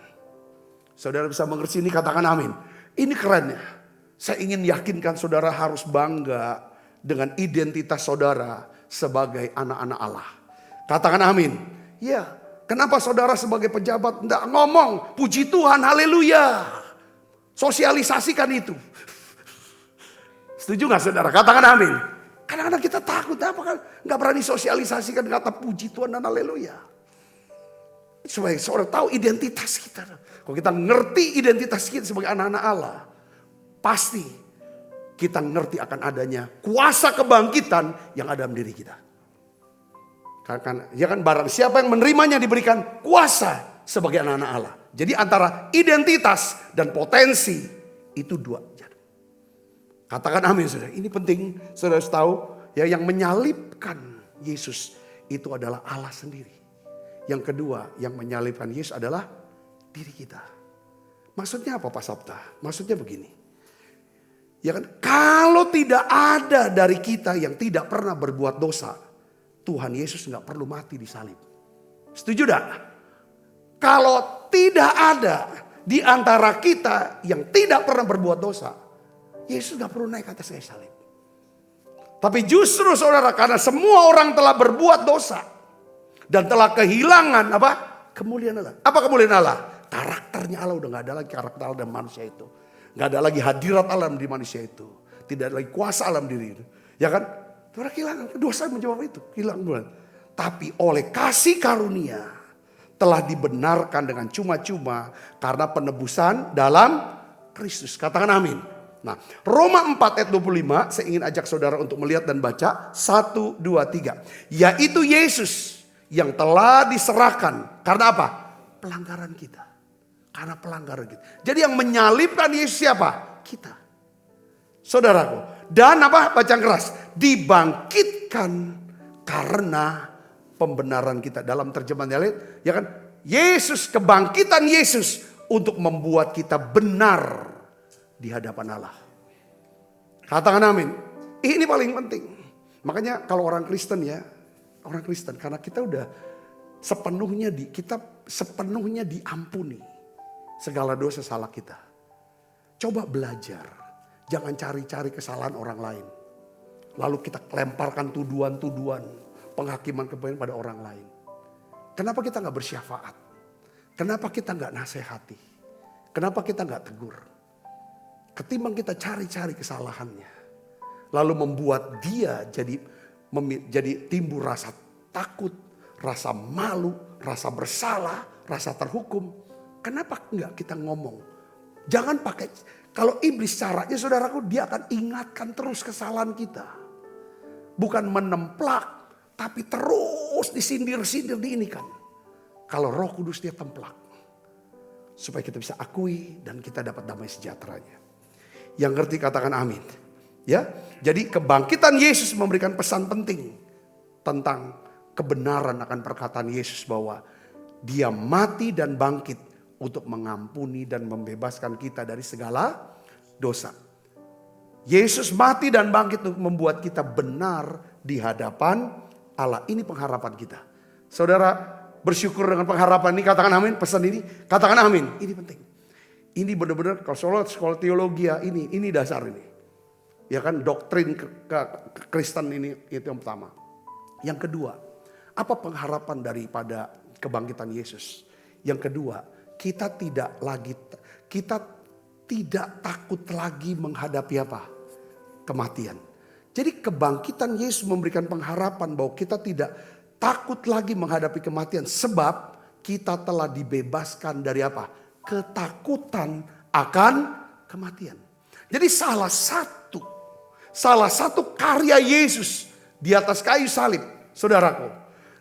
Saudara bisa mengerti ini, katakan amin. Ini kerennya. Saya ingin yakinkan saudara harus bangga dengan identitas saudara sebagai anak-anak Allah. Katakan amin. Ya, kenapa saudara sebagai pejabat tidak ngomong puji Tuhan, haleluya. Sosialisasikan itu. Setuju gak saudara? Katakan amin. Kadang-kadang kita takut, apa kan? Gak berani sosialisasikan kata puji Tuhan dan haleluya. Supaya saudara tahu identitas kita. Kalau kita ngerti identitas kita sebagai anak-anak Allah, pasti kita ngerti akan adanya kuasa kebangkitan yang ada dalam diri kita. Ya kan, barang siapa yang menerimanya diberikan kuasa sebagai anak-anak Allah. Jadi antara identitas dan potensi itu dua. Katakan amin saudara. Ini penting saudara harus tahu ya, yang menyalibkan Yesus itu adalah Allah sendiri. Yang kedua yang menyalibkan Yesus adalah diri kita. Maksudnya apa Pak Sabta? Maksudnya begini. Ya kan, kalau tidak ada dari kita yang tidak pernah berbuat dosa, Tuhan Yesus nggak perlu mati di salib. Setuju tak? Kalau tidak ada di antara kita yang tidak pernah berbuat dosa, Yesus gak perlu naik atas kayu salib. Tapi justru saudara, karena semua orang telah berbuat dosa. Dan telah kehilangan apa? Kemuliaan Allah. Apa kemuliaan Allah? Karakternya Allah udah gak ada lagi karakter Allah dalam manusia itu. Gak ada lagi hadirat Allah di manusia itu. Tidak ada lagi kuasa alam diri itu. Ya kan? Saudara kehilangan. Dosa menjawab itu. Hilang. Tapi oleh kasih karunia telah dibenarkan dengan cuma-cuma karena penebusan dalam Kristus. Katakan amin. Nah, Roma 4 ayat 25, saya ingin ajak saudara untuk melihat dan baca. 1, 2, 3. Yaitu Yesus yang telah diserahkan. Karena apa? Pelanggaran kita. Karena pelanggaran kita. Jadi yang menyalibkan Yesus siapa? Kita. Saudaraku. Dan apa? Baca keras. Dibangkitkan karena pembenaran kita. Dalam terjemahan yang lain, ya kan? Yesus, kebangkitan Yesus untuk membuat kita benar di hadapan Allah. Katakan amin. Ini paling penting. Makanya kalau orang Kristen ya, orang Kristen karena kita udah sepenuhnya diampuni segala dosa salah kita. Coba belajar, jangan cari-cari kesalahan orang lain. Lalu kita lemparkan tuduhan-tuduhan, penghakiman kebenaran pada orang lain. Kenapa kita nggak bersyafaat? Kenapa kita nggak nasihati? Kenapa kita nggak tegur? Ketimbang kita cari-cari kesalahannya. Lalu membuat dia jadi timbul rasa takut, rasa malu, rasa bersalah, rasa terhukum. Kenapa enggak kita ngomong? Jangan pakai, kalau iblis caranya saudaraku, dia akan ingatkan terus kesalahan kita. Bukan menemplak, tapi terus disindir-sindir diinikan. Kalau Roh Kudus dia templak. Supaya kita bisa akui dan kita dapat damai sejahteranya. Yang ngerti katakan amin. Ya, jadi kebangkitan Yesus memberikan pesan penting tentang kebenaran akan perkataan Yesus bahwa dia mati dan bangkit untuk mengampuni dan membebaskan kita dari segala dosa. Yesus mati dan bangkit untuk membuat kita benar di hadapan Allah. Ini pengharapan kita. Saudara bersyukur dengan pengharapan ini, katakan amin. Pesan ini, katakan amin. Ini penting. Ini benar-benar kalau sekolah teologi ya, ini dasar ini. Ya kan, doktrin Kristen ini itu yang pertama. Yang kedua, apa pengharapan daripada kebangkitan Yesus? Yang kedua, kita tidak takut lagi menghadapi apa? Kematian. Jadi kebangkitan Yesus memberikan pengharapan bahwa kita tidak takut lagi menghadapi kematian. Sebab kita telah dibebaskan dari apa? Ketakutan akan kematian. Jadi salah satu karya Yesus di atas kayu salib, saudaraku.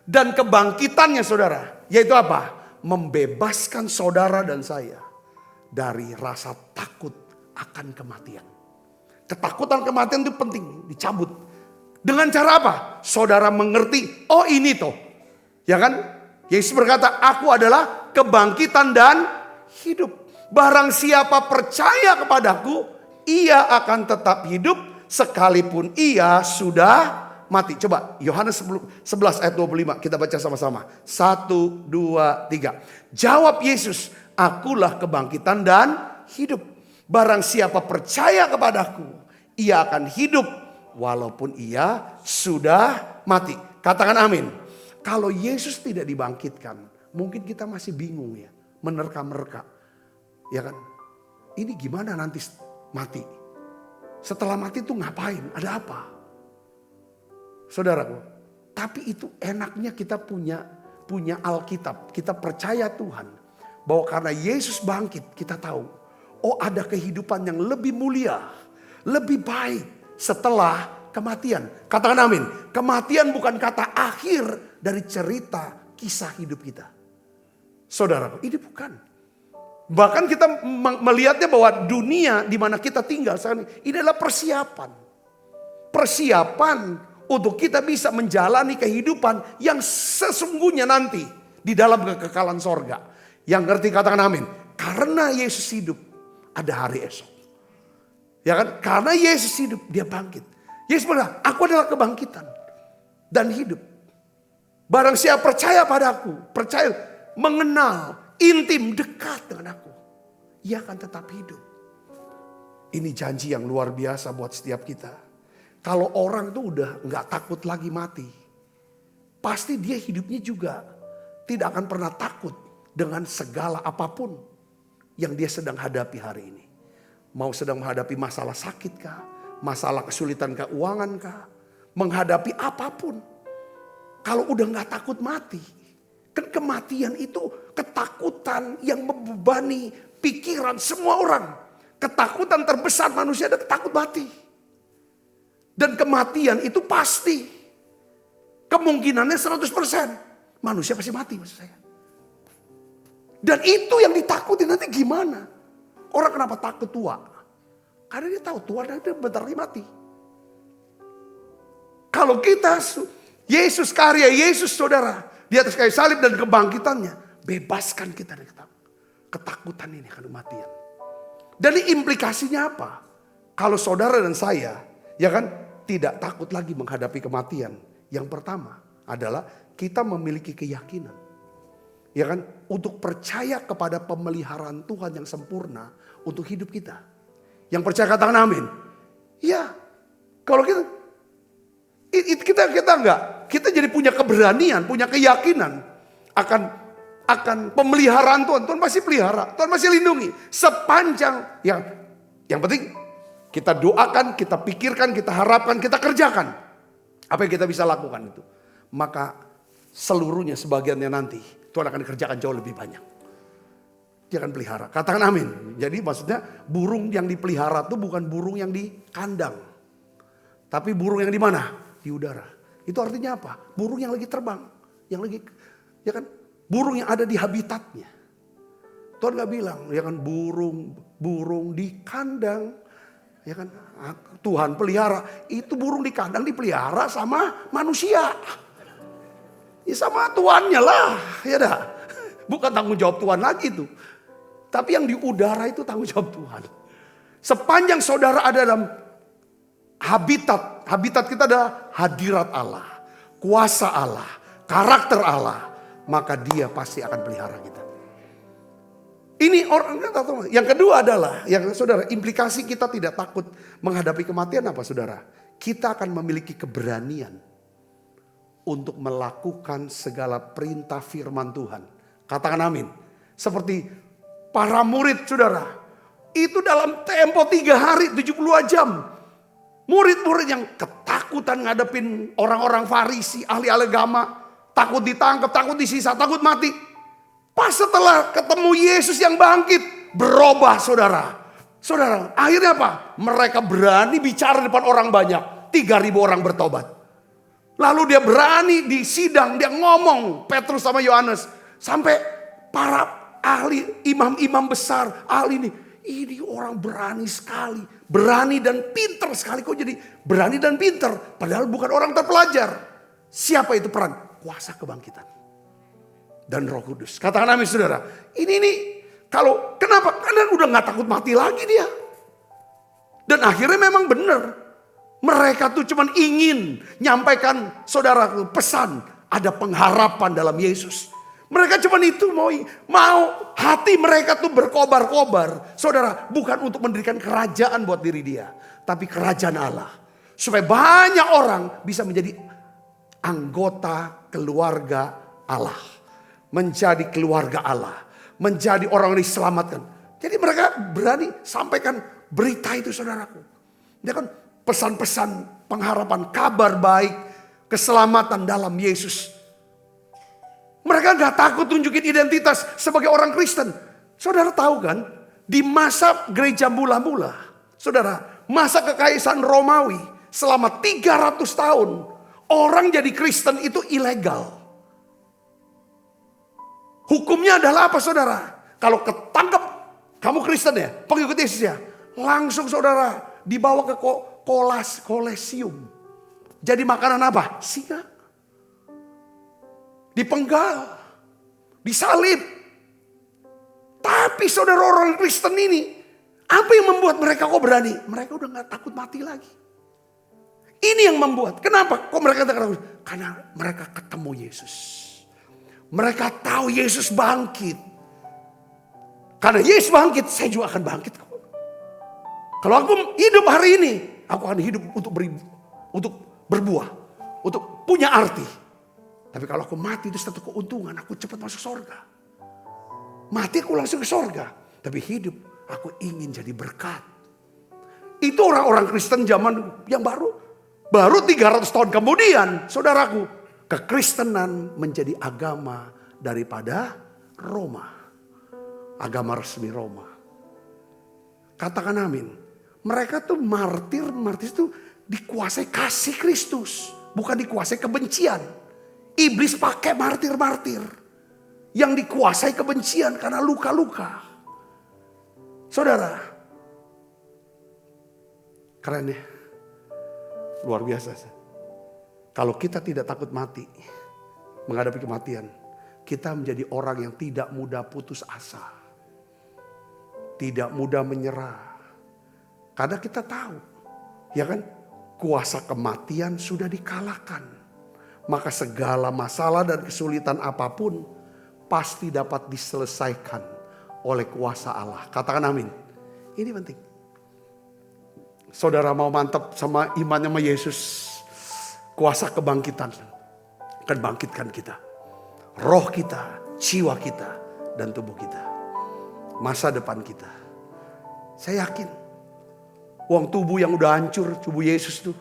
Dan kebangkitannya saudara, yaitu apa? Membebaskan saudara dan saya dari rasa takut akan kematian. Ketakutan kematian itu penting dicabut. Dengan cara apa? Saudara mengerti, oh ini toh. Ya kan? Yesus berkata, aku adalah kebangkitan dan hidup. Barang siapa percaya kepadaku, ia akan tetap hidup sekalipun ia sudah mati. Coba Yohanes 11 ayat 25 kita baca sama-sama. 1, 2, 3. Jawab Yesus, akulah kebangkitan dan hidup. Barang siapa percaya kepadaku, ia akan hidup walaupun ia sudah mati. Katakan amin. Kalau Yesus tidak dibangkitkan, mungkin kita masih bingung ya, menerka-nerka. Ya kan? Ini gimana nanti mati? Setelah mati itu ngapain? Ada apa? Saudaraku, tapi itu enaknya kita punya Alkitab. Kita percaya Tuhan bahwa karena Yesus bangkit, kita tahu, oh ada kehidupan yang lebih mulia, lebih baik setelah kematian. Katakan amin. Kematian bukan kata akhir dari cerita kisah hidup kita. Saudaraku, ini bukan. Bahkan kita melihatnya bahwa dunia di mana kita tinggal sekarang ini adalah persiapan. Persiapan untuk kita bisa menjalani kehidupan yang sesungguhnya nanti di dalam kekekalan sorga. Yang ngerti katakan amin. Karena Yesus hidup, ada hari esok. Ya kan? Karena Yesus hidup, dia bangkit. Yesus berkata, aku adalah kebangkitan dan hidup. Barang siapa percaya padaku, percaya, mengenal, intim, dekat dengan aku, ia akan tetap hidup. Ini janji yang luar biasa buat setiap kita. Kalau orang tuh udah gak takut lagi mati, pasti dia hidupnya juga tidak akan pernah takut dengan segala apapun yang dia sedang hadapi hari ini. Mau sedang menghadapi masalah sakit kah? Masalah kesulitan keuangan kah? Menghadapi apapun. Kalau udah gak takut mati. Kan kematian itu ketakutan yang membebani pikiran semua orang. Ketakutan terbesar manusia adalah takut mati. Dan kematian itu pasti. Kemungkinannya 100%. Manusia pasti mati maksud saya. Dan itu yang ditakuti nanti gimana? Orang kenapa takut tua? Karena dia tahu tua dan dia bentar lagi mati. Kalau kita, Yesus karya Yesus saudara, di atas kayu salib dan kebangkitannya, bebaskan kita dari ketakutan ini akan kematian. Dan implikasinya apa? Kalau saudara dan saya, ya kan, tidak takut lagi menghadapi kematian. Yang pertama adalah kita memiliki keyakinan. Ya kan, untuk percaya kepada pemeliharaan Tuhan yang sempurna untuk hidup kita. Yang percaya katakan amin. Ya, kalau kita enggak, kita jadi punya keberanian, punya keyakinan akan pemeliharaan Tuhan. Tuhan pasti pelihara, Tuhan pasti lindungi sepanjang yang penting kita doakan, kita pikirkan, kita harapkan, kita kerjakan. Apa yang kita bisa lakukan itu. Maka seluruhnya sebagiannya nanti Tuhan akan kerjakan jauh lebih banyak. Dia akan pelihara. Katakan amin. Jadi maksudnya burung yang dipelihara itu bukan burung yang di kandang. Tapi burung yang di mana? Di udara. Itu artinya apa? Burung yang lagi terbang. Yang lagi, ya kan? Burung yang ada di habitatnya. Tuhan gak bilang, ya kan, burung di kandang. Ya kan? Tuhan pelihara. Itu burung di kandang dipelihara sama manusia. Ya sama tuannya lah, ya dah. Bukan tanggung jawab Tuhan lagi tuh. Tapi yang di udara itu tanggung jawab Tuhan. Sepanjang saudara ada dalam habitat kita adalah hadirat Allah, kuasa Allah, karakter Allah, maka dia pasti akan pelihara kita. Ini orang nggak tahu. Yang kedua adalah, yang saudara, implikasi kita tidak takut menghadapi kematian apa saudara? Kita akan memiliki keberanian untuk melakukan segala perintah firman Tuhan. Katakan amin. Seperti para murid saudara, itu dalam tempo 3 hari 72 jam. Murid-murid yang ketakutan ngadepin orang-orang Farisi, ahli-ahli agama, takut ditangkap, takut disisa, takut mati. Pas setelah ketemu Yesus yang bangkit, berubah saudara. Saudara, akhirnya apa? Mereka berani bicara di depan orang banyak. 3.000 orang bertobat. Lalu dia berani di sidang, dia ngomong, Petrus sama Yohanes. Sampai para ahli, imam-imam besar, ahli ini orang berani sekali. Berani dan pinter sekali. Kok jadi berani dan pinter? Padahal bukan orang terpelajar. Siapa itu peran? Kuasa kebangkitan dan Roh Kudus. Katakan amin saudara. Ini kalau kenapa? Karena udah gak takut mati lagi dia. Dan akhirnya memang benar. Mereka tuh cuman ingin nyampaikan saudara pesan. Ada pengharapan dalam Yesus. Mereka cuman itu mau hati mereka tuh berkobar-kobar. Saudara, bukan untuk mendirikan kerajaan buat diri dia. Tapi kerajaan Allah. Supaya banyak orang bisa menjadi anggota keluarga Allah. Menjadi keluarga Allah. Menjadi orang yang diselamatkan. Jadi mereka berani sampaikan berita itu saudaraku. Dia kan pesan-pesan pengharapan, kabar baik, keselamatan dalam Yesus. Mereka gak takut tunjukin identitas sebagai orang Kristen. Saudara tahu kan, di masa gereja mula-mula, saudara, masa kekaisaran Romawi selama 300 tahun, orang jadi Kristen itu ilegal. Hukumnya adalah apa saudara? Kalau ketangkep kamu Kristen ya, pengikut Yesus ya, langsung saudara dibawa ke kolesium. Jadi makanan apa? Singa. Dipenggal. Disalib. Tapi saudara orang Kristen ini, apa yang membuat mereka kok berani? Mereka udah gak takut mati lagi. Ini yang membuat. Kenapa? Kok mereka takut? Karena mereka ketemu Yesus. Mereka tahu Yesus bangkit. Karena Yesus bangkit, saya juga akan bangkit. Kalau aku hidup hari ini, aku akan hidup untuk berbuah. Untuk punya arti. Tapi kalau aku mati itu satu keuntungan, aku cepat masuk surga. Mati aku langsung ke surga. Tapi hidup, aku ingin jadi berkat. Itu orang-orang Kristen zaman yang baru 300 tahun kemudian, saudaraku. Kekristenan menjadi agama daripada Roma. Agama resmi Roma. Katakan amin. Mereka tuh martir itu dikuasai kasih Kristus. Bukan dikuasai kebencian. Iblis pakai martir-martir. Yang dikuasai kebencian karena luka-luka. Saudara. Keren ya. Luar biasa. Kalau kita tidak takut mati, menghadapi kematian, kita menjadi orang yang tidak mudah putus asa. Tidak mudah menyerah. Karena kita tahu, ya kan, kuasa kematian sudah dikalahkan. Maka segala masalah dan kesulitan apapun pasti dapat diselesaikan oleh kuasa Allah. Katakan amin. Ini penting. Saudara mau mantap sama imannya sama Yesus, kuasa kebangkitan akan bangkitkan kita. Roh kita, jiwa kita, dan tubuh kita. Masa depan kita. Saya yakin. Uang tubuh yang udah hancur, tubuh Yesus tuh.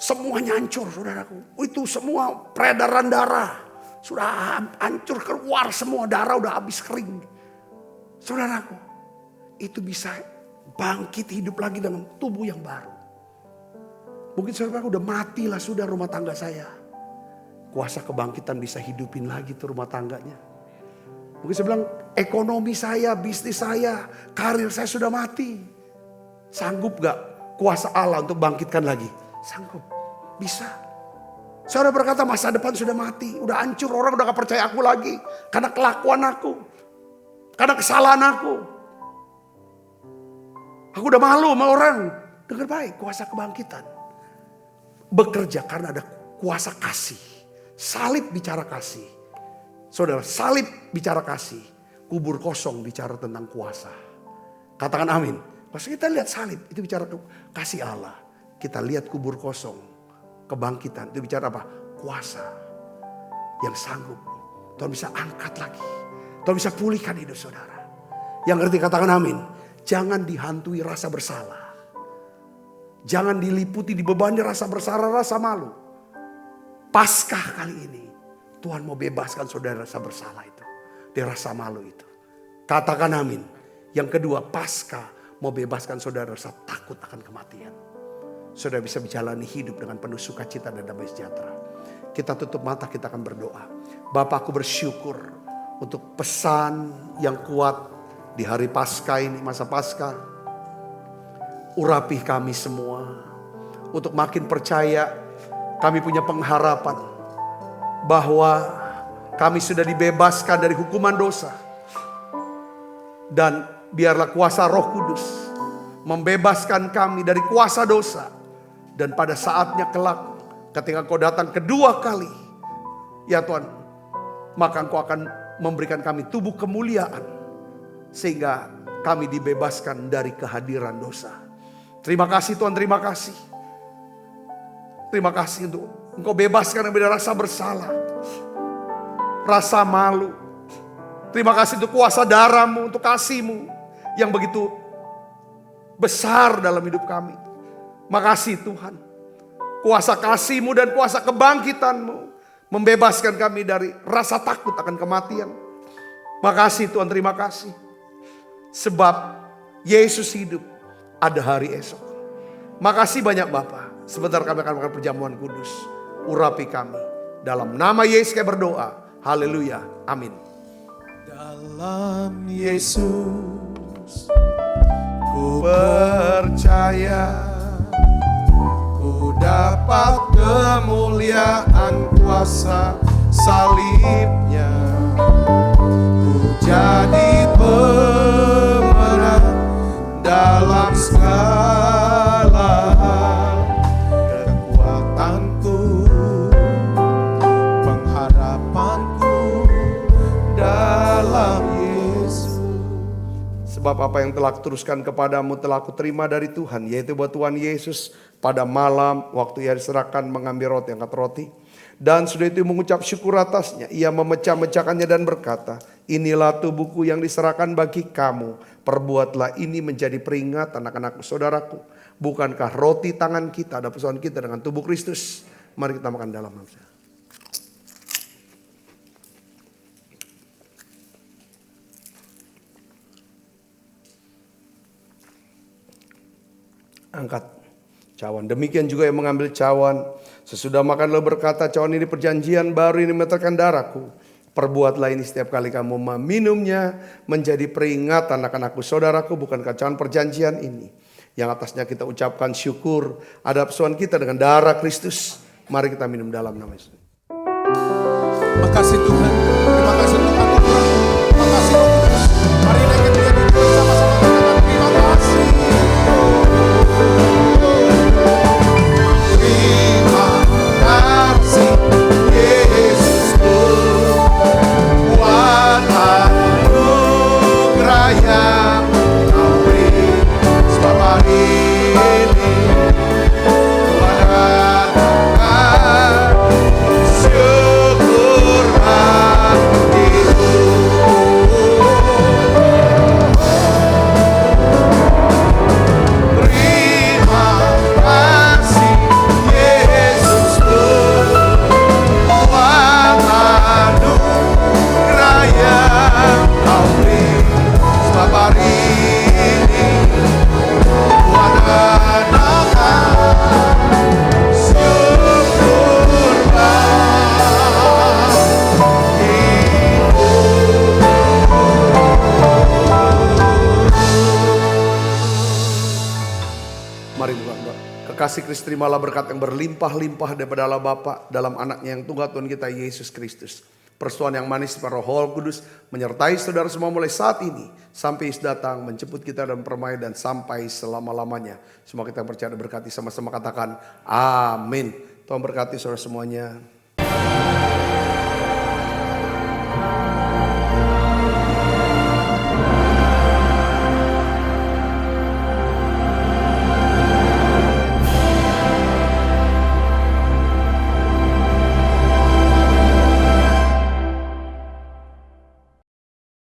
Semuanya hancur saudaraku. Itu semua peredaran darah. Sudah hancur keluar semua, darah udah habis kering. Saudaraku. Itu bisa bangkit hidup lagi dengan tubuh yang baru. Mungkin saudara udah matilah sudah rumah tangga saya. Kuasa kebangkitan bisa hidupin lagi tuh rumah tangganya. Mungkin saya bilang ekonomi saya, bisnis saya, karir saya sudah mati. Sanggup gak kuasa Allah untuk bangkitkan lagi? Sanggup, bisa. Saudara berkata masa depan sudah mati, udah hancur, orang udah gak percaya aku lagi. Karena kelakuan aku, karena kesalahan aku. Aku udah malu sama orang. Dengar baik, kuasa kebangkitan. Bekerja karena ada kuasa kasih. Salib bicara kasih. Saudara, salib bicara kasih. kubur kosong bicara tentang kuasa. Katakan amin. Pas kita lihat salib itu bicara kasih Allah. Kita lihat kubur kosong, kebangkitan itu bicara apa? Kuasa yang sanggup. Tuhan bisa angkat lagi. Tuhan bisa pulihkan hidup saudara. Yang ngerti katakan amin. Jangan dihantui rasa bersalah. Jangan diliputi, dibebani rasa bersalah, rasa malu. Paskah kali ini Tuhan mau bebaskan saudara rasa bersalah itu. Dari rasa malu itu. Katakan amin. Yang kedua, Paskah mau bebaskan saudara rasa takut akan kematian. Saudara bisa menjalani hidup dengan penuh sukacita dan damai sejahtera. Kita tutup mata, kita akan berdoa. Bapa, aku bersyukur untuk pesan yang kuat di hari Paskah ini, masa Paskah. Urapi kami semua untuk makin percaya. Kami punya pengharapan bahwa kami sudah dibebaskan dari hukuman dosa. Dan biarlah kuasa Roh Kudus membebaskan kami dari kuasa dosa. Dan pada saatnya kelak, ketika Engkau datang kedua kali, ya Tuhan, maka Engkau akan memberikan kami tubuh kemuliaan. Sehingga kami dibebaskan dari kehadiran dosa. Terima kasih Tuhan, terima kasih. Terima kasih untuk Engkau bebaskan dari rasa bersalah, rasa malu. Terima kasih untuk kuasa darah-Mu, untuk kasih-Mu yang begitu besar dalam hidup kami. Makasih Tuhan. Kuasa kasih-Mu dan kuasa kebangkitan-Mu membebaskan kami dari rasa takut akan kematian. Makasih Tuhan, terima kasih. Sebab Yesus hidup, ada hari esok. Makasih banyak Bapa. Sebentar kami akan melakukan perjamuan kudus. Urapi kami. Dalam nama Yesus kami berdoa. Haleluya. Amin. Dalam Yesus ku percaya, ku dapat kemuliaan kuasa salibnya. Ku jadi pemenang dalam segala hal. Kekuatanku, pengharapanku dalam Yesus. Sebab apa yang telah kuteruskan kepadamu telah kuterima dari Tuhan, yaitu bahwa Tuhan Yesus pada malam waktu ia diserahkan mengambil roti, angkat roti. Dan sudah itu mengucap syukur atasnya, ia memecah-mecahkannya dan berkata, inilah tubuhku yang diserahkan bagi kamu. Perbuatlah ini menjadi peringatan anak-anak saudaraku. Bukankah roti tangan kita ada persaudaraan kita dengan tubuh Kristus? Mari kita makan dalam nama. Angkat cawan. Demikian juga yang mengambil cawan. Sesudah makan lalu berkata, cawan ini perjanjian baru, ini menetekan darahku. Perbuatlah ini setiap kali kamu meminumnya menjadi peringatan akan aku saudaraku. Bukankah cawan perjanjian ini yang atasnya kita ucapkan syukur ada persaudaraan kita dengan darah Kristus. Mari kita minum dalam nama Yesus. Makasih Tuhan. Terima kasih Tuhan. Makasih Roh Kudus. Mari naikkan dia dulu bersama-sama katakan terima kasih. Terima kasih Yesusku, buat anugerah yang Kau beri. Sebab hari ini Tuhan akan syukur hatiku. Terima kasih Yesusku, buat anugerah yang Kau beri. Sebab hari ini Tuhan akan syukur Mari buka. Kekasih Kristus, terimalah berkat yang berlimpah-limpah daripada Allah Bapa dalam anaknya yang tunggal Tuhan kita Yesus Kristus. Persekutuan yang manis para Roh Kudus menyertai saudara semua mulai saat ini sampai Yesus datang menjemput kita dalam permai dan sampai selama-lamanya. Semua kita percaya berkati sama-sama katakan amin. Tuhan berkati saudara semuanya.